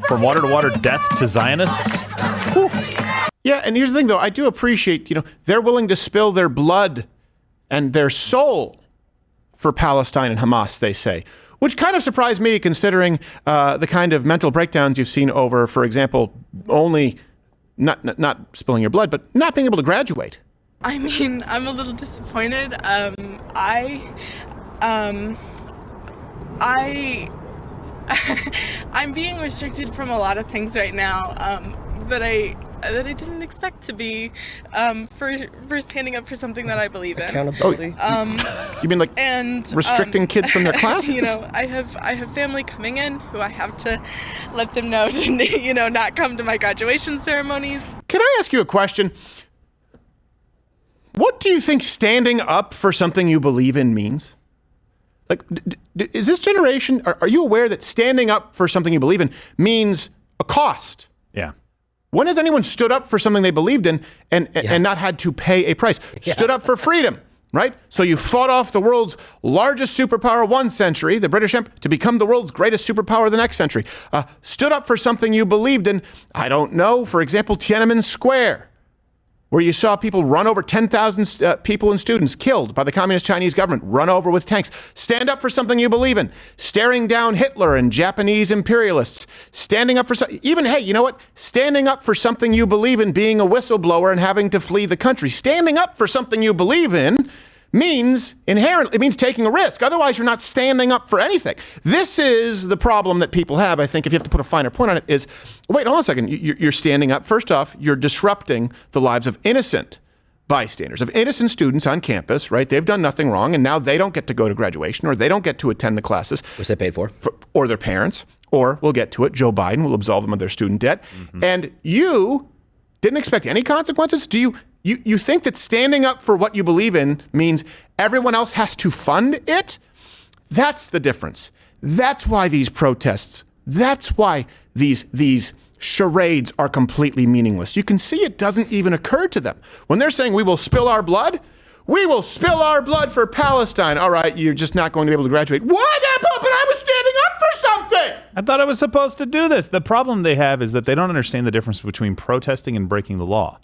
From water to water death to Zionists. Whew. Yeah, and here's the thing, though. I do appreciate, they're willing to spill their blood and their soul for Palestine and Hamas, they say, which kind of surprised me considering the kind of mental breakdowns you've seen over, for example, only not spilling your blood, but not being able to graduate. I mean, I'm a little disappointed. I'm being restricted from a lot of things right now that I didn't expect to be for standing up for something that I believe in. Accountability. You mean like restricting kids from their classes? I have family coming in who I have to let them know to not come to my graduation ceremonies. Can I ask you a question? What do you think standing up for something you believe in means? Like, is this generation, are you aware that standing up for something you believe in means a cost? Yeah. When has anyone stood up for something they believed in and not had to pay a price? Yeah. Stood up for freedom, right? So you fought off the world's largest superpower one century, the British Empire, to become the world's greatest superpower the next century. Stood up for something you believed in. I don't know, for example, Tiananmen Square, where you saw people run over 10,000 people and students killed by the communist Chinese government, run over with tanks. Stand up for something you believe in. Staring down Hitler and Japanese imperialists. Standing up for even, hey, you know what? Standing up for something you believe in, being a whistleblower and having to flee the country. Standing up for something you believe in means taking a risk. Otherwise, you're not standing up for anything. This is the problem that people have, I think, if you have to put a finer point on it, is, wait, hold on a second. You're standing up. First off, you're disrupting the lives of innocent bystanders, of innocent students on campus, right? They've done nothing wrong, and now they don't get to go to graduation, or they don't get to attend the classes. Which they paid for. Or their parents, or we'll get to it, Joe Biden will absolve them of their student debt. Mm-hmm. And you didn't expect any consequences? Do you think that standing up for what you believe in means everyone else has to fund it? That's the difference. That's why these protests, that's why these charades are completely meaningless. You can see it doesn't even occur to them. When they're saying we will spill our blood, we will spill our blood for Palestine. All right, you're just not going to be able to graduate. What? But I was standing up for something. I thought I was supposed to do this. The problem they have is that they don't understand the difference between protesting and breaking the law.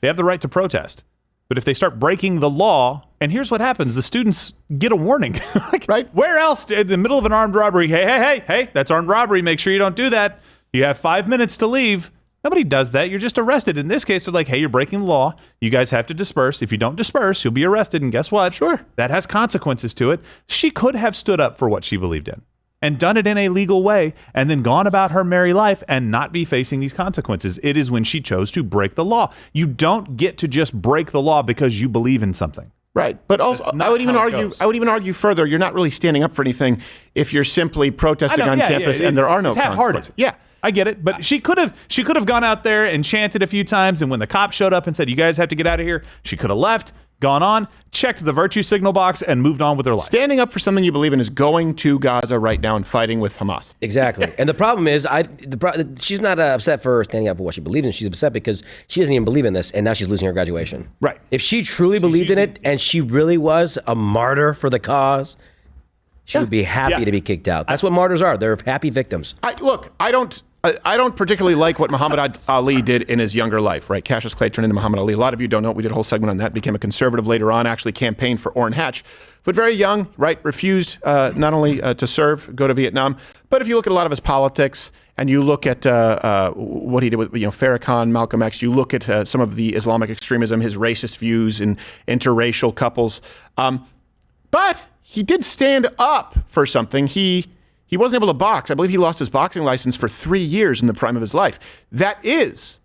They have the right to protest. But if they start breaking the law, and here's what happens, the students get a warning. Right? Where else in the middle of an armed robbery? Hey, that's armed robbery. Make sure you don't do that. You have 5 minutes to leave. Nobody does that. You're just arrested. In this case, they're like, hey, you're breaking the law. You guys have to disperse. If you don't disperse, you'll be arrested. And guess what? Sure. That has consequences to it. She could have stood up for what she believed in and done it in a legal way and then gone about her merry life and not be facing these consequences. It is when she chose to break the law. You don't get to just break the law because you believe in something. Right. But also, I would even argue further, you're not really standing up for anything if you're simply protesting on campus and there are no consequences. Yeah. I get it, but she could have gone out there and chanted a few times, and when the cops showed up and said, you guys have to get out of here, she could have left, gone on, checked the virtue signal box, and moved on with her life. Standing up for something you believe in is going to Gaza right now and fighting with Hamas. Exactly. And the problem is, she's not upset for standing up for what she believes in. She's upset because she doesn't even believe in this, and now she's losing her graduation. Right. If she truly believed in it, and she really was a martyr for the cause, she would be happy to be kicked out. That's what martyrs are. They're happy victims. I don't particularly like what Muhammad Ali did in his younger life, right? Cassius Clay turned into Muhammad Ali. A lot of you don't know. We did a whole segment on that. Became a conservative later on, actually campaigned for Orrin Hatch. But very young, right? Refused not only to serve, go to Vietnam, but if you look at a lot of his politics and you look at what he did with Farrakhan, Malcolm X, you look at some of the Islamic extremism, his racist views in interracial couples. But he did stand up for something. He wasn't able to box. I believe he lost his boxing license for 3 years in the prime of his life. That is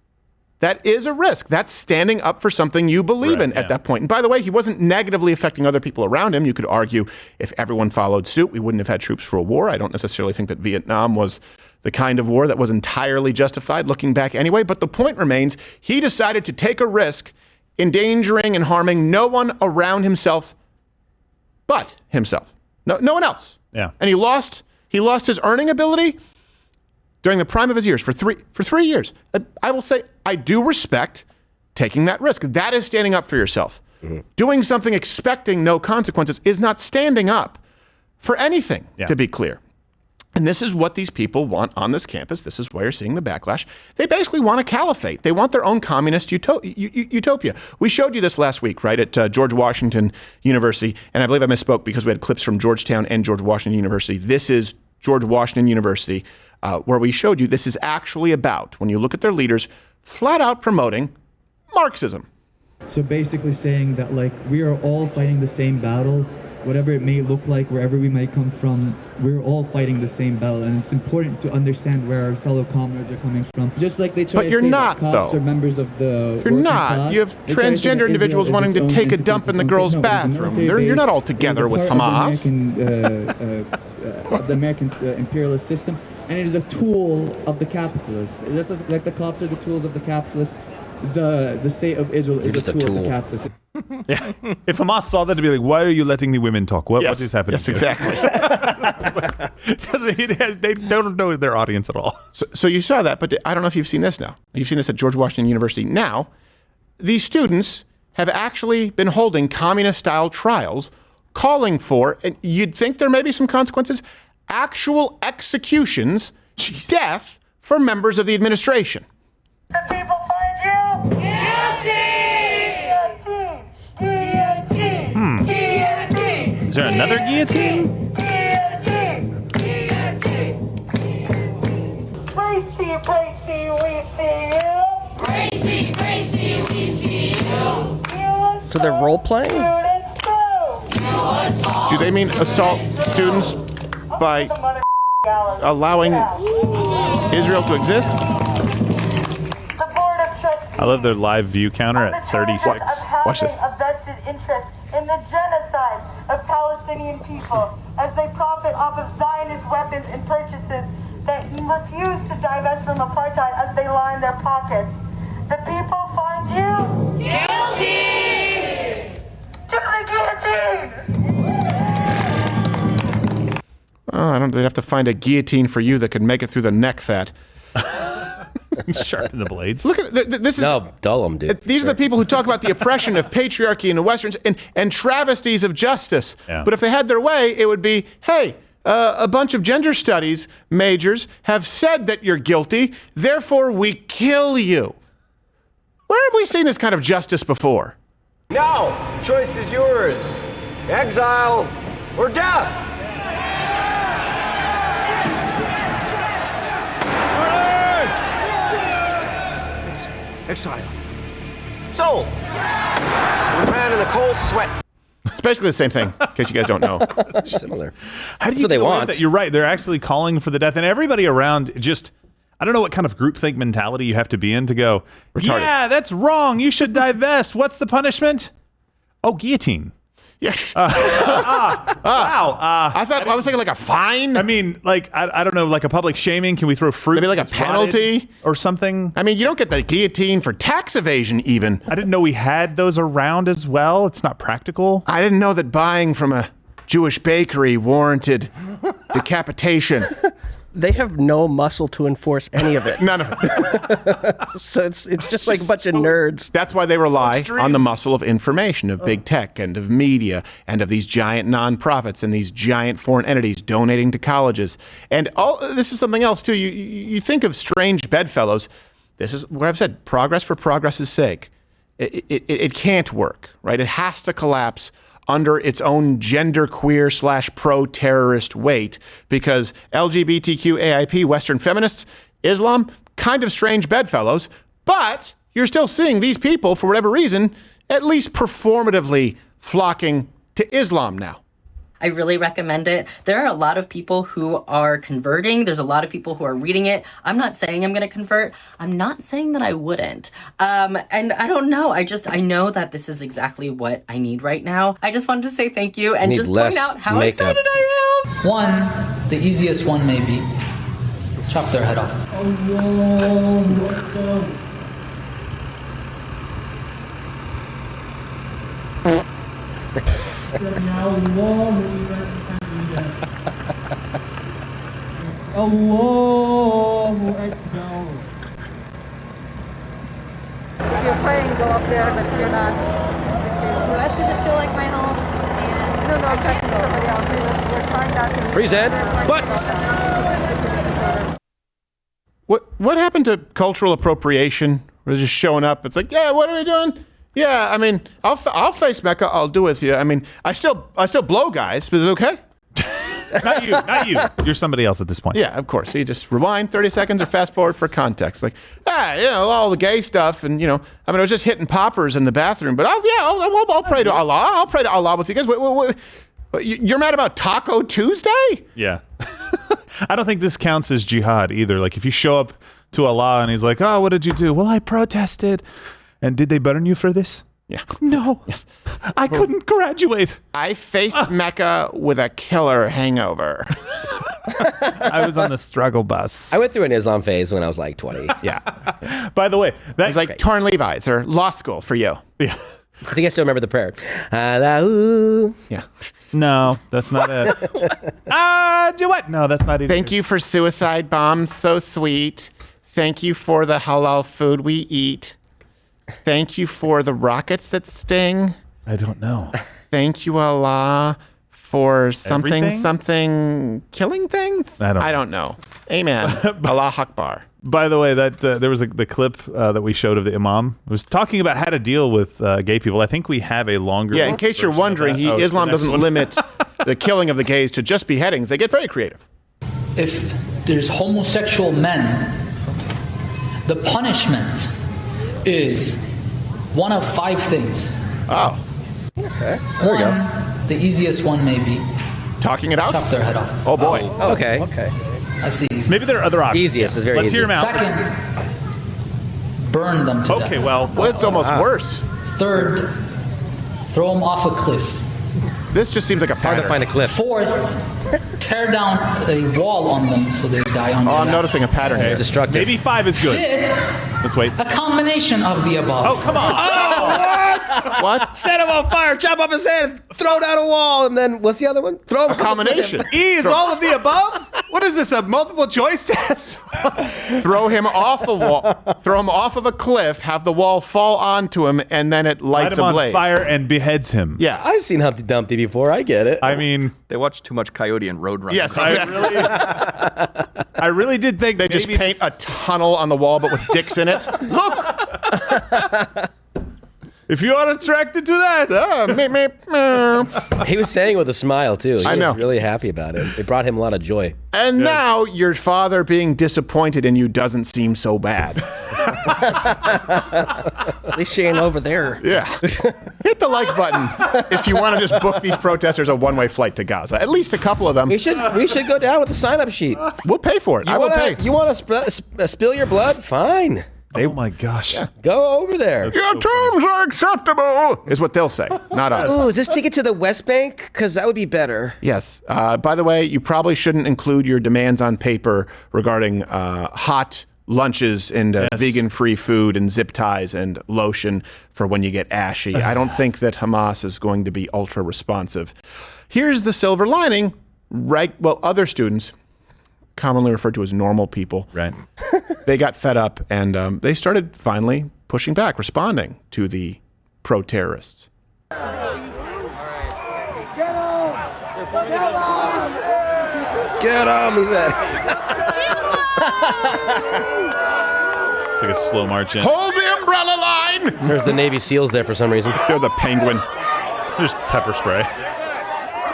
a risk. That's standing up for something you believe in at that point. And by the way, he wasn't negatively affecting other people around him. You could argue if everyone followed suit, we wouldn't have had troops for a war. I don't necessarily think that Vietnam was the kind of war that was entirely justified looking back anyway. But the point remains, he decided to take a risk, endangering and harming no one around himself but himself. No one else. Yeah. And he lost his earning ability during the prime of his years for 3 years. I will say I do respect taking that risk. That is standing up for yourself. Mm-hmm. Doing something expecting no consequences is not standing up for anything, to be clear. And this is what these people want on this campus. This is why you're seeing the backlash. They basically want a caliphate. They want their own communist utopia. We showed you this last week, right, at George Washington University. And I believe I misspoke because we had clips from Georgetown and George Washington University. This is George Washington University, where we showed you this is actually about, when you look at their leaders, flat out promoting Marxism. So basically saying that, like, we are all fighting the same battle, whatever it may look like, wherever we might come from, we're all fighting the same battle, and it's important to understand where our fellow comrades are coming from. Just like they try to say that cops are members of the You're not. Class, you have transgender individuals wanting to take a dump in the girls' bathroom. You're not all together with Hamas. The American imperialist system, and it is a tool of the capitalists. Just like the cops are the tools of the capitalists, the state of Israel is a tool of the capitalists. Yeah. If Hamas saw that, to be like, why are you letting the women talk? What is happening? Yes, exactly. They don't know their audience at all. So you saw that, but I don't know if you've seen this now. You've seen this at George Washington University. Now, these students have actually been holding communist-style trials calling for, and you'd think there may be some consequences, actual executions, death for members of the administration. The people find you guillotine. Guillotine. Is there another guillotine? Guillotine. Bracy, we see you. Bracy, we see you. So they're role playing? Do they mean assault students by allowing Israel to exist? I love their live view counter at 36. Watch this. A vested interest in the genocide of Palestinian people as they profit off of Zionist weapons and purchases that refuse to divest from apartheid as they line their pockets. The people find you guilty to the guillotine. Oh, they'd have to find a guillotine for you that could make it through the neck fat. Sharpen the blades. Look at this. Dull them, dude. These are the people who talk about the oppression of patriarchy in the Westerns and travesties of justice. Yeah. But if they had their way, it would be, hey, a bunch of gender studies majors have said that you're guilty, therefore we kill you. Where have we seen this kind of justice before? Now, choice is yours. Exile or death. Exile. Sold. The man in the cold sweat. It's basically the same thing, in case you guys don't know. Similar. How do you what they get away with want. that? You're right. They're actually calling for the death, and everybody around just. I don't know what kind of groupthink mentality you have to be in to go, retarded. Yeah, that's wrong. You should divest. What's the punishment? Oh, guillotine. Yes. Wow. I thought I was thinking like a fine. I mean, like I don't know, like a public shaming. Can we throw fruit? Maybe like a penalty or something. I mean, you don't get the guillotine for tax evasion even. I didn't know we had those around as well. It's not practical. I didn't know that buying from a Jewish bakery warranted decapitation. They have no muscle to enforce any of it. None of it. So it's just like a bunch of nerds. That's why they rely on the muscle of information, of big tech and of media and of these giant nonprofits and these giant foreign entities donating to colleges. And all this is something else too. You think of strange bedfellows. This is what I've said, progress for progress's sake. It can't work, right? It has to collapse under its own genderqueer / pro-terrorist weight, because LGBTQ, AIP, Western feminists, Islam, kind of strange bedfellows, but you're still seeing these people, for whatever reason, at least performatively flocking to Islam now. I really recommend it. There are a lot of people who are converting. There's a lot of people who are reading it. I'm not saying I'm going to convert. I'm not saying that I wouldn't. And I don't know. I know that this is exactly what I need right now. I just wanted to say thank you and just point out how excited I am. One, the easiest one may be chop their head off. If you're praying, go up there, but if you're not, stay in the U.S. Does it feel like my home? No, I'm talking to somebody else. We're trying not to... Present butts! What happened to cultural appropriation? We're just showing up. It's like, yeah, what are we doing? Yeah, I mean, I'll face Mecca. I'll do it with you. I mean, I still blow guys, but is it okay? Not you. You're somebody else at this point. Yeah, of course. So you just rewind 30 seconds or fast forward for context. Like, all the gay stuff, and I was just hitting poppers in the bathroom, but I'll pray to Allah. I'll pray to Allah with you guys. Wait, you're mad about Taco Tuesday? Yeah. I don't think this counts as jihad either. Like, if you show up to Allah and he's like, "Oh, what did you do?" "Well, I protested." "And did they burn you for this?" Yeah. "No. Yes. I couldn't graduate. I faced Mecca with a killer hangover." I was on the struggle bus. I went through an Islam phase when I was like 20. Yeah. By the way, that's like torn Levi's or law school for you. Yeah. I think I still remember the prayer. Allahu. Yeah. No, that's not it. What? No, that's not it. Thank you for suicide bombs. So sweet. Thank you for the halal food we eat. Thank you for the rockets that sting. I don't know. Thank you, Allah, for something killing things. I don't know. Amen. Allah Akbar. By the way, that there was the clip that we showed of the imam. It was talking about how to deal with gay people. I think we have a longer. Yeah, in case you're wondering, Islam doesn't limit the killing of the gays to just beheadings. They get very creative. If there's homosexual men, the punishment is one of 5 things. Oh. Okay. There we go. The easiest one may be talking it out. Chop their head off. Oh boy. Oh, okay. That's the easiest. Maybe there are other options. Easiest is very Let's easy. hear them out. Second, burn them to death. Okay, well, it's almost worse. Third, throw them off a cliff. This just seems like a pattern. Hard to find a cliff. Fourth, tear down a wall on them so they die on I'm noticing a pattern. It's destructive. Maybe 5 is good. Fifth, Let's wait. a combination of the above. Oh, come on. Oh, what? What? Set him on fire, chop off his head, throw down a wall, and then what's the other one? Throw him A combination. E is all of the above? What is this, a multiple choice test? Throw him off a wall. Throw him off of a cliff, have the wall fall onto him, and then it lights Light him ablaze. on fire and beheads him. Yeah. I've seen Humpty Dumpty before. I get it. I mean, they watch too much Coyote and Roadrunner. Yes, exactly. I really did think they just paint a tunnel on the wall, but with dicks in it. Look! If you are attracted to that. He was saying it with a smile, too. He I know. was really happy about it. It brought him a lot of joy. And now your father being disappointed in you doesn't seem so bad. At least she ain't over there. Yeah. Hit the like button if you want to just book these protesters a one-way flight to Gaza. At least a couple of them. We should go down with the sign-up sheet. We'll pay for it. I will pay. You want to spill your blood? Fine. Oh my gosh. Yeah. Go over there. Your terms are acceptable, is what they'll say, not us. Ooh, is this ticket to the West Bank? Because that would be better. Yes. By the way, you probably shouldn't include your demands on paper regarding hot lunches and vegan-free food and zip ties and lotion for when you get ashy. I don't think that Hamas is going to be ultra-responsive. Here's the silver lining. Right? Well, other students, commonly referred to as normal people, right? They got fed up and they started finally pushing back, responding to the pro-terrorists. Get him, he said. It's like a slow march in. Hold the umbrella line! There's the Navy SEALs there for some reason. They're the penguin. There's pepper spray.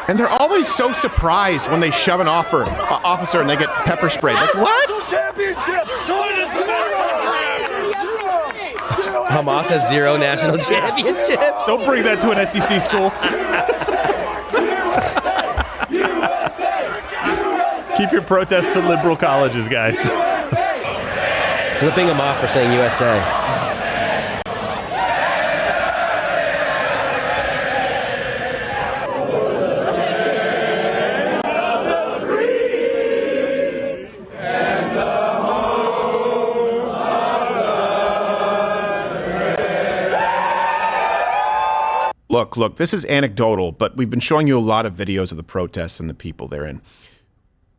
And they're always so surprised when they shove an officer and they get pepper sprayed. Like, what? Hamas has 0 national championships. Don't bring that to an SEC school. Keep your protests to liberal colleges, guys. Flipping them off for saying USA. Look, this is anecdotal, but we've been showing you a lot of videos of the protests and the people therein.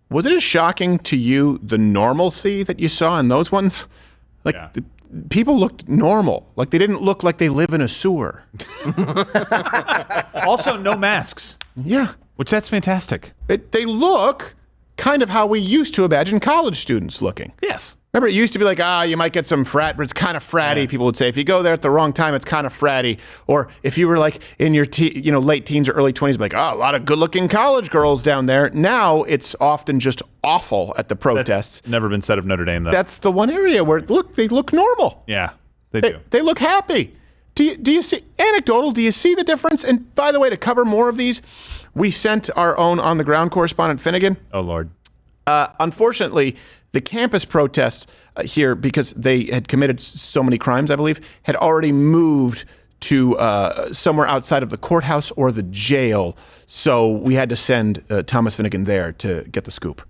Was it as shocking to you the normalcy that you saw in those ones? Like, the people looked normal. Like, they didn't look like they live in a sewer. Also, no masks. Yeah. Which that's fantastic. They look kind of how we used to imagine college students looking. Yes. Remember, it used to be like, you might get some frat, but it's kind of fratty. Yeah. People would say, if you go there at the wrong time, it's kind of fratty. Or if you were like in your late teens or early 20s, like, a lot of good-looking college girls down there. Now it's often just awful at the protests. That's never been said of Notre Dame, though. That's the one area where they look normal. Yeah, they do. They look happy. Do you see anecdotal? Do you see the difference? And by the way, to cover more of these, we sent our own on-the-ground correspondent, Finnegan. Oh, Lord. Unfortunately, the campus protests here, because they had committed so many crimes, I believe, had already moved to somewhere outside of the courthouse or the jail. So we had to send Thomas Finnegan there to get the scoop.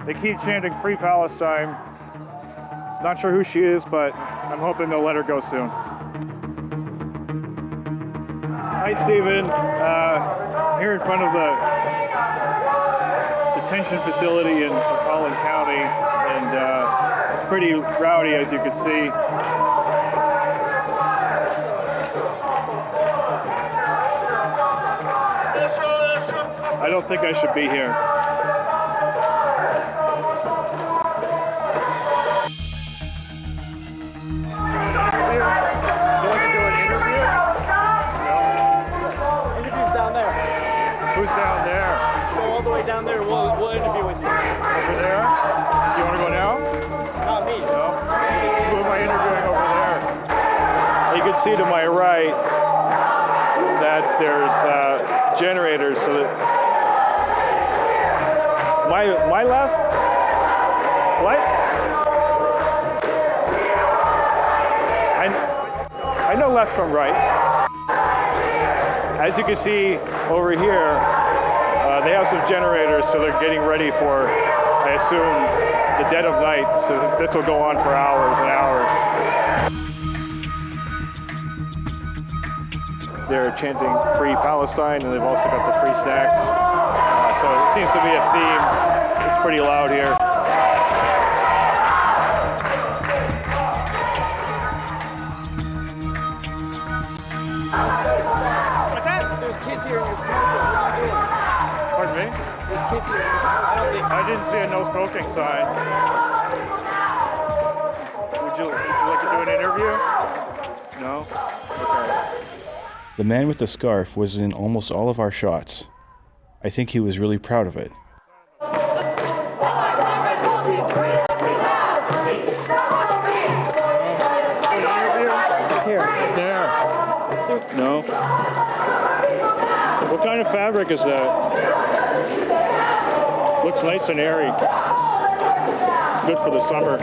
They keep chanting Free Palestine. Not sure who she is, but I'm hoping they'll let her go soon. Hi, Stephen. Here in front of the detention facility in Collin County, and it's pretty rowdy, as you can see. I don't think I should be here. Down there, we'll interview with you. Over there? You want to go now? Not me. No? Who am I interviewing over there? You can see to my right that there's generators, so that my left? What? I know left from right. As you can see over here, they have some generators, so they're getting ready for, I assume, the dead of night. So this will go on for hours and hours. They're chanting Free Palestine, and they've also got the free snacks. So it seems to be a theme. It's pretty loud here. What's that? There's kids here and you're smoking. What are you doing? Pardon me? There's kids here and you're smoking. I didn't see a no smoking sign. Would you like to do an interview? No? Okay. The man with the scarf was in almost all of our shots. I think he was really proud of it. There. No? What kind of fabric is that? Looks nice and airy. It's good for the summer.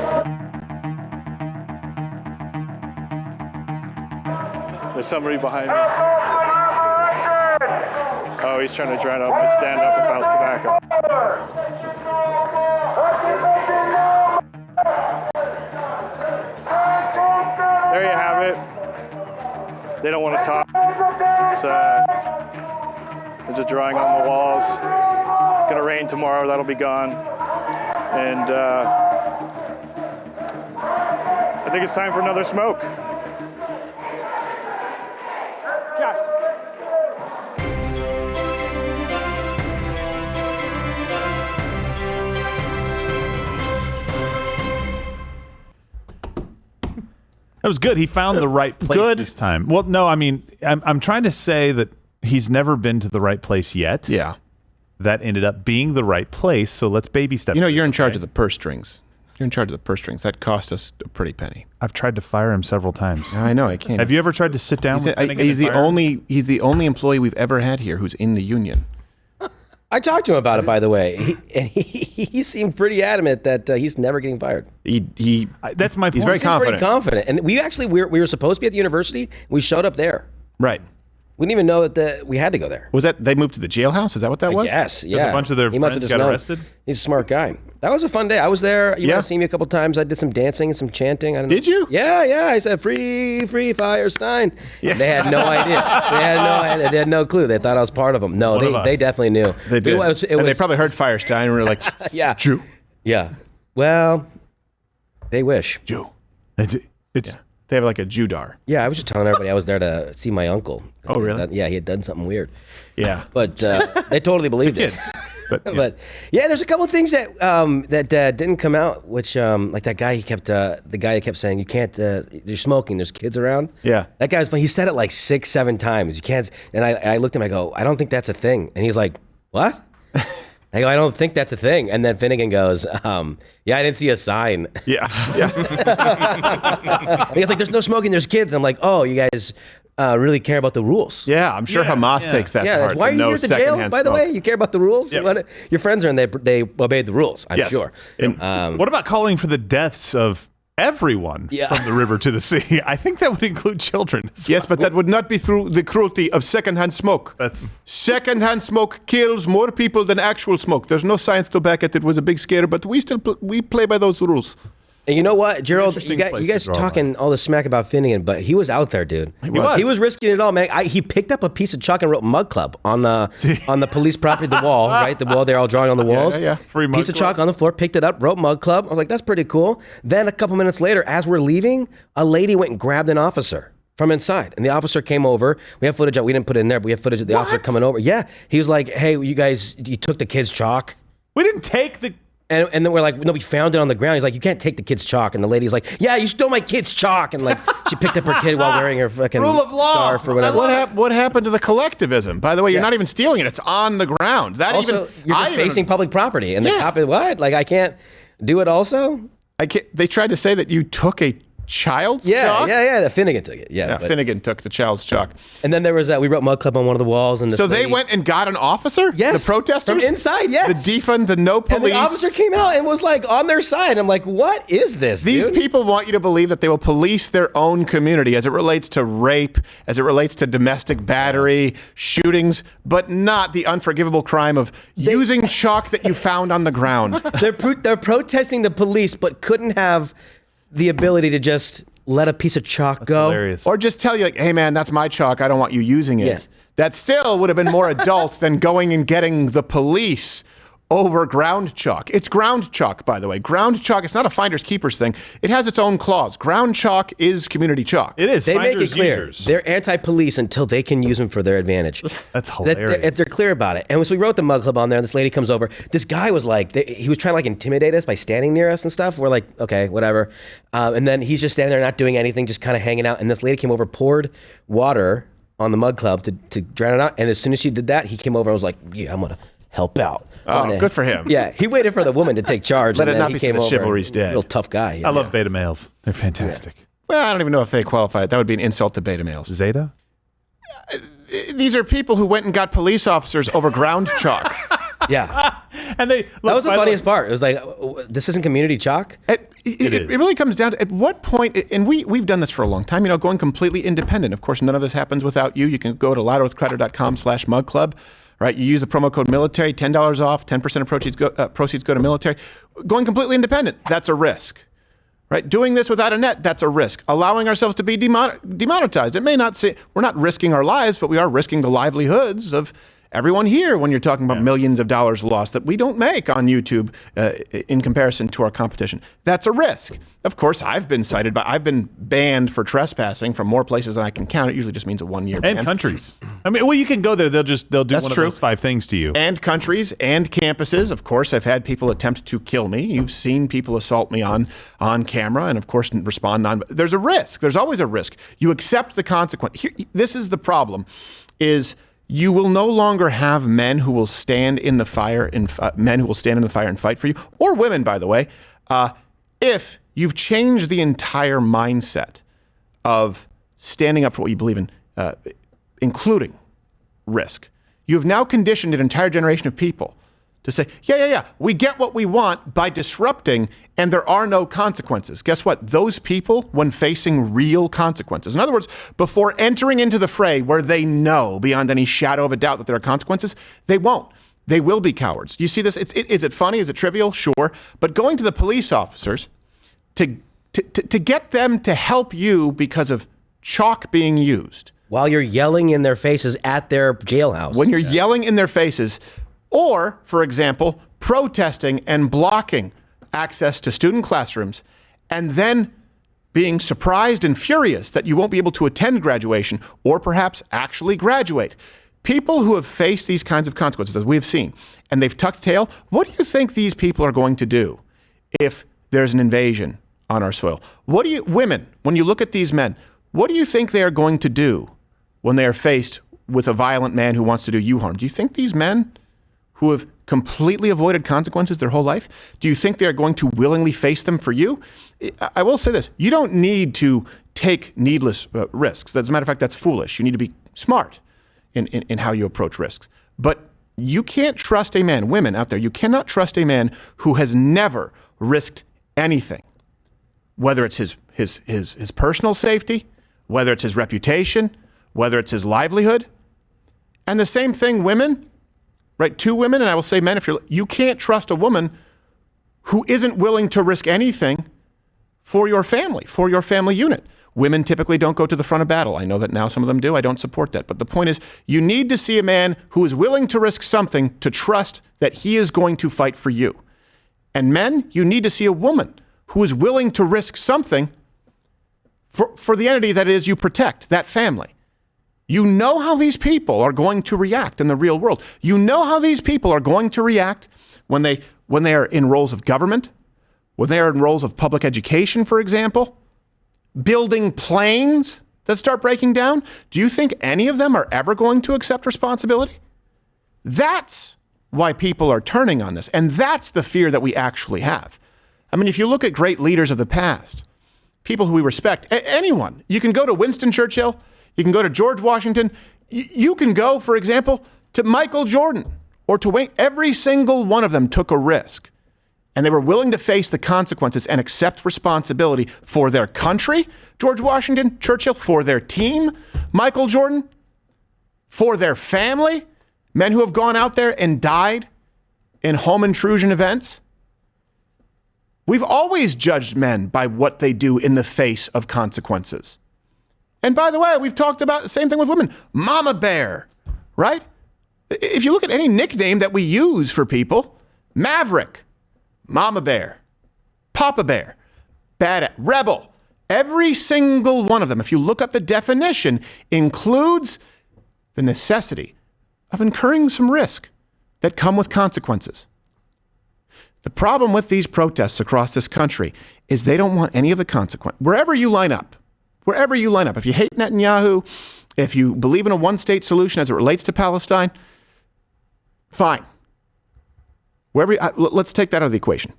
There's somebody behind me. Oh, he's trying to stand up about tobacco. There you have it. They don't want to talk. They're just drawing on the walls. It's going to rain tomorrow. That'll be gone. And I think it's time for another smoke. That was good. He found the right place this time. Well, no, I mean, I'm trying to say that he's never been to the right place yet. Yeah. That ended up being the right place, so let's baby step. You know, you're in charge of the purse strings. You're in charge of the purse strings. That cost us a pretty penny. I've tried to fire him several times. I know, I can't. Have you ever tried to sit down with Finnegan he's and the fire him? only only employee we've ever had here who's in the union. I talked to him about it, by the way, he seemed pretty adamant that he's never getting fired. That's my point. He's very confident. Pretty confident, and we were supposed to be at the university. We showed up there. Right. We didn't even know that we had to go there. Was that they moved to the jailhouse? Is that what that was? Yes. Because Yeah. a bunch of their He must have friends just got known. arrested? He's a smart guy. That was a fun day. I was there. You might have seen me a couple times. I did some dancing and some chanting. I don't know. Did you? Yeah. I said, free Firestein. Yeah. They had no idea. They had no clue. They thought I was part of them. No, they definitely knew. They did. It was, they probably heard Firestein and were like, yeah. Jew. Yeah. Well, they wish. Jew. They have like a Judar. Yeah, I was just telling everybody I was there to see my uncle. Oh, really? Yeah, he had done something weird. Yeah. But they totally believed it. But yeah, there's a couple of things that didn't come out, which like that guy, the guy kept saying, you can't, you're smoking, there's kids around. Yeah. That guy was funny. He said it like 6-7 times. You can't, and I looked at him, I go, I don't think that's a thing. And he's like, what? I go, I don't think that's a thing. And then Finnegan goes, yeah, I didn't see a sign. Yeah. And he's like, there's no smoking, there's kids. And I'm like, oh, you guys really care about the rules. Yeah, I'm sure Hamas takes that to heart. Why are you here at the jail, by the way? You care about the rules? Yeah. Your friends are in there, they obeyed the rules, I'm sure. What about calling for the deaths of everyone from the river to the sea? I think that would include children. Yes, but that would not be through the cruelty of secondhand smoke. Secondhand smoke kills more people than actual smoke. There's no science to back it. It was a big scare, but we still we play by those rules. And you know what, Gerald, you guys talking all the smack about Finnegan, but he was out there, dude. He was risking it all, man. He picked up a piece of chalk and wrote Mug Club on the police property, the wall, right? The wall they're all drawing on the walls. Yeah. Free Mug piece of chalk on the floor, picked it up, wrote Mug Club. I was like, that's pretty cool. Then a couple minutes later, as we're leaving, a lady went and grabbed an officer from inside. And the officer came over. We have footage, we didn't put it in there, but we have footage of the officer coming over. Yeah. He was like, hey, you took the kid's chalk. We didn't take the... And then we're like, no, we found it on the ground. He's like, you can't take the kid's chalk. And the lady's like, yeah, you stole my kid's chalk. And like, she picked up her kid while wearing her fucking Rule of law. scarf or whatever. What happened to the collectivism? By the way, you're not even stealing it. It's on the ground. That also, you're defacing public property. And the cop is what? Like, I can't do it also? They tried to say that you took a child's Yeah, chalk? yeah. Finnegan took it. Yeah, Finnegan took the child's chalk. And then there was we wrote Mud Club on one of the walls. And So they went and got an officer? Yes. The protesters? From inside, yes. The defund, the no police. And the officer came out and was like on their side. I'm like, what is this, These dude? people want you to believe that they will police their own community as it relates to rape, as it relates to domestic battery, shootings, but not the unforgivable crime of using chalk that you found on the ground. They're protesting the police, but couldn't have the ability to just let a piece of chalk go. Hilarious. Or just tell you, like, hey, man, that's my chalk. I don't want you using it. Yes. That still would have been more adult than going and getting the police over ground chalk. It's ground chalk, by the way. Ground chalk, it's not a finders keepers thing. It has its own clause. Ground chalk is community chalk. It is. They make it Finders clear. users. They're anti-police until they can use them for their advantage. That's hilarious. They're clear about it. And so we wrote the Mud Club on there, and this lady comes over. This guy was like, he was trying to like intimidate us by standing near us and stuff. We're like, okay, whatever. And then he's just standing there not doing anything, just kind of hanging out. And this lady came over, poured water on the Mud Club to drown it out. And as soon as she did that, he came over and was like, yeah, I'm going to help out. Oh, good for him. Yeah, he waited for the woman to take charge. Let and it then not he be came the over. chivalry's dead. Real tough guy. I love beta males. They're fantastic. Yeah. Well, I don't even know if they qualify. That would be an insult to beta males. Zeta? These are people who went and got police officers over ground chalk. Yeah. And that was the funniest part. It was like, this isn't community chalk? It really comes down to at what point, and we've done this for a long time, going completely independent. Of course, none of this happens without you. You can go to loudearthcreditor.com/mugclub. Right, you use the promo code military, $10 off, 10% of proceeds go to military. Going completely independent, that's a risk. Right, doing this without a net, that's a risk. Allowing ourselves to be demonetized. It may not say we're not risking our lives, but we are risking the livelihoods of everyone here when you're talking about millions of dollars lost that we don't make on YouTube in comparison to our competition. That's a risk. Of course, I've been banned for trespassing from more places than I can count. It usually just means a 1-year ban. And countries. I mean, well, you can go there. They'll do That's one true. of those 5 things to you. And countries and campuses. Of course, I've had people attempt to kill me. You've seen people assault me on camera and, of course, respond There's a risk. There's always a risk. You accept the consequence. This is the problem, is you will no longer have men who will stand in the fire and fight for you, or women, by the way, if you've changed the entire mindset of standing up for what you believe in, including risk. You've now conditioned an entire generation of people to say, yeah, we get what we want by disrupting, and there are no consequences. Guess what? Those people, when facing real consequences, in other words, before entering into the fray where they know beyond any shadow of a doubt that there are consequences, they won't. They will be cowards. You see this? Is it funny? Is it trivial? Sure. But going to the police officers to get them to help you because of chalk being used. While you're yelling in their faces at their jailhouse. When you're yelling in their faces, or, for example, protesting and blocking access to student classrooms, and then being surprised and furious that you won't be able to attend graduation or perhaps actually graduate. People who have faced these kinds of consequences, as we've seen, and they've tucked tail, what do you think these people are going to do if there's an invasion on our soil? Women, when you look at these men, what do you think they are going to do when they are faced with a violent man who wants to do you harm? Do you think these men who have completely avoided consequences their whole life, do you think they are going to willingly face them for you? I will say this, you don't need to take needless risks. As a matter of fact, that's foolish. You need to be smart in how you approach risks. But you can't trust a man, women out there, you cannot trust a man who has never risked anything, whether it's his personal safety, whether it's his reputation, whether it's his livelihood. And the same thing, women, right? 2 women, and I will say men, you can't trust a woman who isn't willing to risk anything for your family unit. Women typically don't go to the front of battle. I know that now some of them do. I don't support that. But the point is, you need to see a man who is willing to risk something to trust that he is going to fight for you. And men, you need to see a woman who is willing to risk something for the entity that is you protect, that family. You know how these people are going to react in the real world. You know how these people are going to react when they are in roles of government, when they are in roles of public education, for example, building planes that start breaking down. Do you think any of them are ever going to accept responsibility? That's why people are turning on this. And that's the fear that we actually have. I mean, if you look at great leaders of the past, people who we respect, anyone. You can go to Winston Churchill. You can go to George Washington. You can go, for example, to Michael Jordan or to Wayne. Every single one of them took a risk, and they were willing to face the consequences and accept responsibility for their country. George Washington, Churchill, for their team. Michael Jordan, for their family. Men who have gone out there and died in home intrusion events. We've always judged men by what they do in the face of consequences. And by the way, we've talked about the same thing with women. Mama bear, right? If you look at any nickname that we use for people, Maverick, Mama bear, Papa bear, bad rebel, every single one of them, if you look up the definition, includes the necessity of incurring some risk that come with consequences. The problem with these protests across this country is they don't want any of the consequence. Wherever you line up, if you hate Netanyahu, if you believe in a one-state solution as it relates to Palestine, fine. Let's take that out of the equation.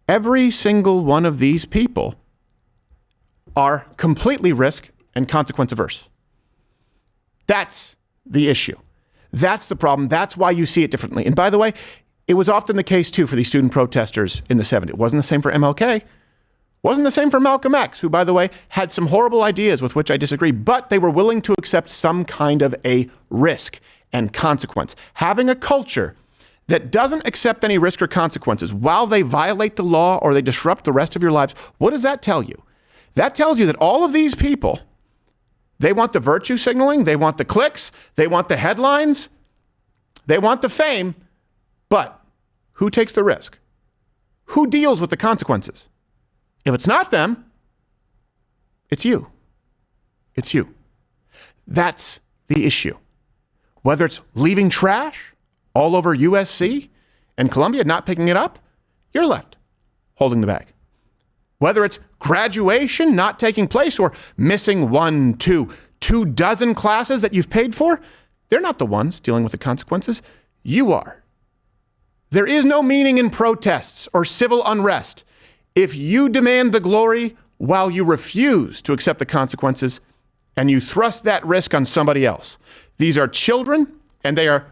Every single one of these people are completely risk and consequence averse. That's the issue. That's the problem. That's why you see it differently. And by the way, it was often the case, too, for these student protesters in the 70s. It wasn't the same for MLK. Wasn't the same for Malcolm X, who, by the way, had some horrible ideas with which I disagree, but they were willing to accept some kind of a risk and consequence. Having a culture that doesn't accept any risk or consequences while they violate the law or they disrupt the rest of your lives, what does that tell you? That tells you that all of these people, they want the virtue signaling, they want the clicks, they want the headlines, they want the fame, but who takes the risk? Who deals with the consequences? If it's not them, it's you. It's you. That's the issue. Whether it's leaving trash all over USC and Columbia, not picking it up, you're left holding the bag. Whether it's graduation not taking place or missing 2 dozen classes that you've paid for, they're not the ones dealing with the consequences. You are. There is no meaning in protests or civil unrest if you demand the glory while you refuse to accept the consequences and you thrust that risk on somebody else. These are children, and they are,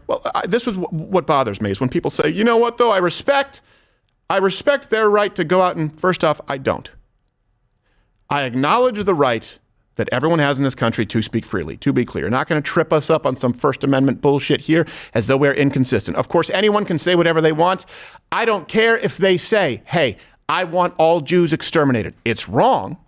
this was what bothers me, is when people say, you know what, though, I respect their right to go out and, first off, I don't. I acknowledge the right that everyone has in this country to speak freely, to be clear. You're not going to trip us up on some First Amendment bullshit here as though we're inconsistent. Of course, anyone can say whatever they want. I don't care if they say, hey, I want all Jews exterminated. It's wrong.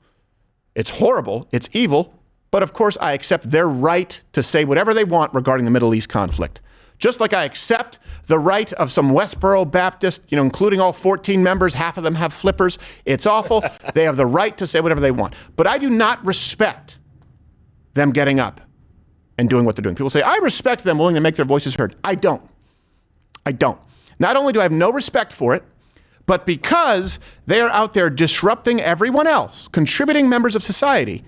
It's horrible. It's evil. But of course, I accept their right to say whatever they want regarding the Middle East conflict. Just like I accept the right of some Westboro Baptist, including all 14 members, half of them have flippers. It's awful. They have the right to say whatever they want. But I do not respect them getting up and doing what they're doing. People say, I respect them willing to make their voices heard. I don't. Not only do I have no respect for it, but because they are out there disrupting everyone else, contributing members of society,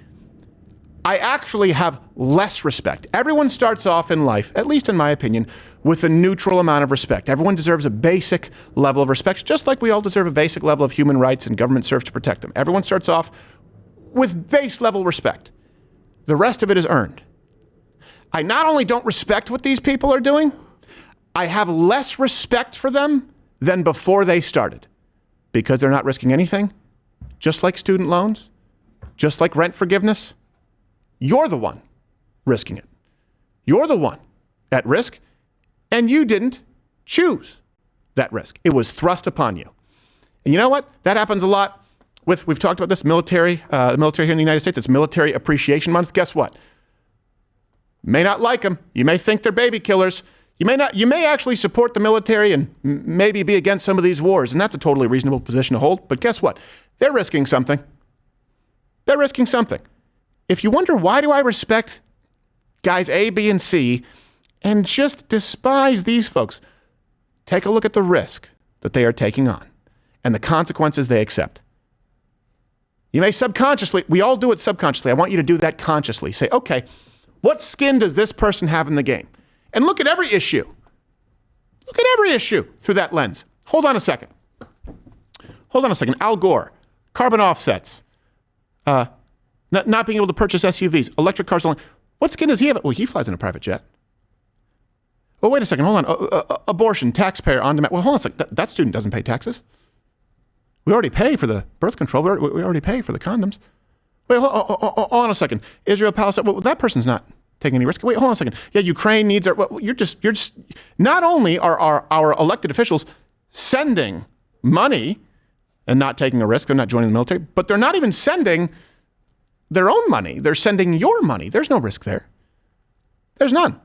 I actually have less respect. Everyone starts off in life, at least in my opinion, with a neutral amount of respect. Everyone deserves a basic level of respect, just like we all deserve a basic level of human rights and government serves to protect them. Everyone starts off with base level respect. The rest of it is earned. I not only don't respect what these people are doing, I have less respect for them than before they started, because they're not risking anything, just like student loans, just like rent forgiveness. You're the one risking it. You're the one at risk, and you didn't choose that risk. It was thrust upon you. And you know what? That happens a lot we've talked about this military, the military here in the United States. It's Military Appreciation Month. Guess what? You may not like them. You may think they're baby killers. You may actually support the military and maybe be against some of these wars, and that's a totally reasonable position to hold. But guess what? They're risking something. They're risking something. If you wonder, why do I respect guys A, B, and C and just despise these folks? Take a look at the risk that they are taking on and the consequences they accept. You may subconsciously, we all do it subconsciously. I want you to do that consciously. Say, okay, what skin does this person have in the game? And look at every issue. Look at every issue through that lens. Hold on a second. Al Gore, carbon offsets, not being able to purchase SUVs, electric cars only. What skin does he have? Well, he flies in a private jet. Oh, wait a second. Hold on. Abortion, taxpayer, on demand. Well, hold on a second. That student doesn't pay taxes. We already pay for the birth control. We already pay for the condoms. Wait, hold on a second. Israel, Palestine. Well, that person's not taking any risk. Wait, hold on a second. Yeah, Ukraine needs our. Well, you're just. Not only are our elected officials sending money and not taking a risk, they're not joining the military, but they're not even sending their own money. They're sending your money. There's no risk there. There's none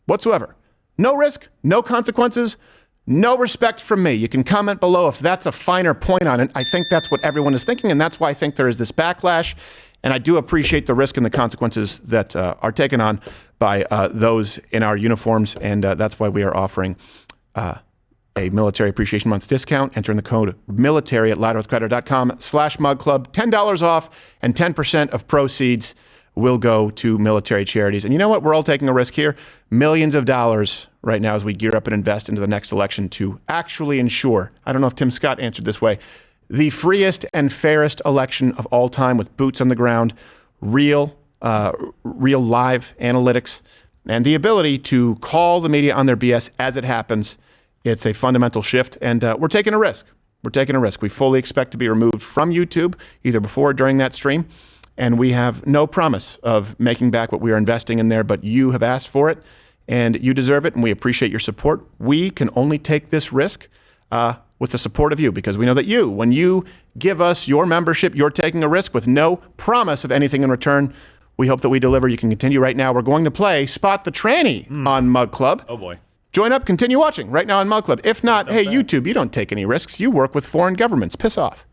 whatsoever. No risk, no consequences, no respect from me. You can comment below if that's a finer point on it. I think that's what everyone is thinking, and that's why I think there is this backlash. And I do appreciate the risk and the consequences that are taken on by those in our uniforms, and that's why we are offering a Military Appreciation Month discount. Enter in the code military at louderwithcrowder.com/mugclub. $10 off, and 10% of proceeds will go to military charities. And you know what? We're all taking a risk here. Millions of dollars right now as we gear up and invest into the next election to actually ensure, I don't know if Tim Scott answered this way, the freest and fairest election of all time with boots on the ground, real live analytics, and the ability to call the media on their BS as it happens. It's a fundamental shift, and we're taking a risk. We're taking a risk. We fully expect to be removed from YouTube either before or during that stream. And we have no promise of making back what we are investing in there, but you have asked for it and you deserve it. And we appreciate your support. We can only take this risk with the support of you, because we know that when you give us your membership, you're taking a risk with no promise of anything in return. We hope that we deliver. You can continue right now. We're going to play Spot the Tranny on Mug Club. Oh boy. Join up, continue watching right now on Mug Club. If not, hey, YouTube, you don't take any risks. You work with foreign governments. Piss off.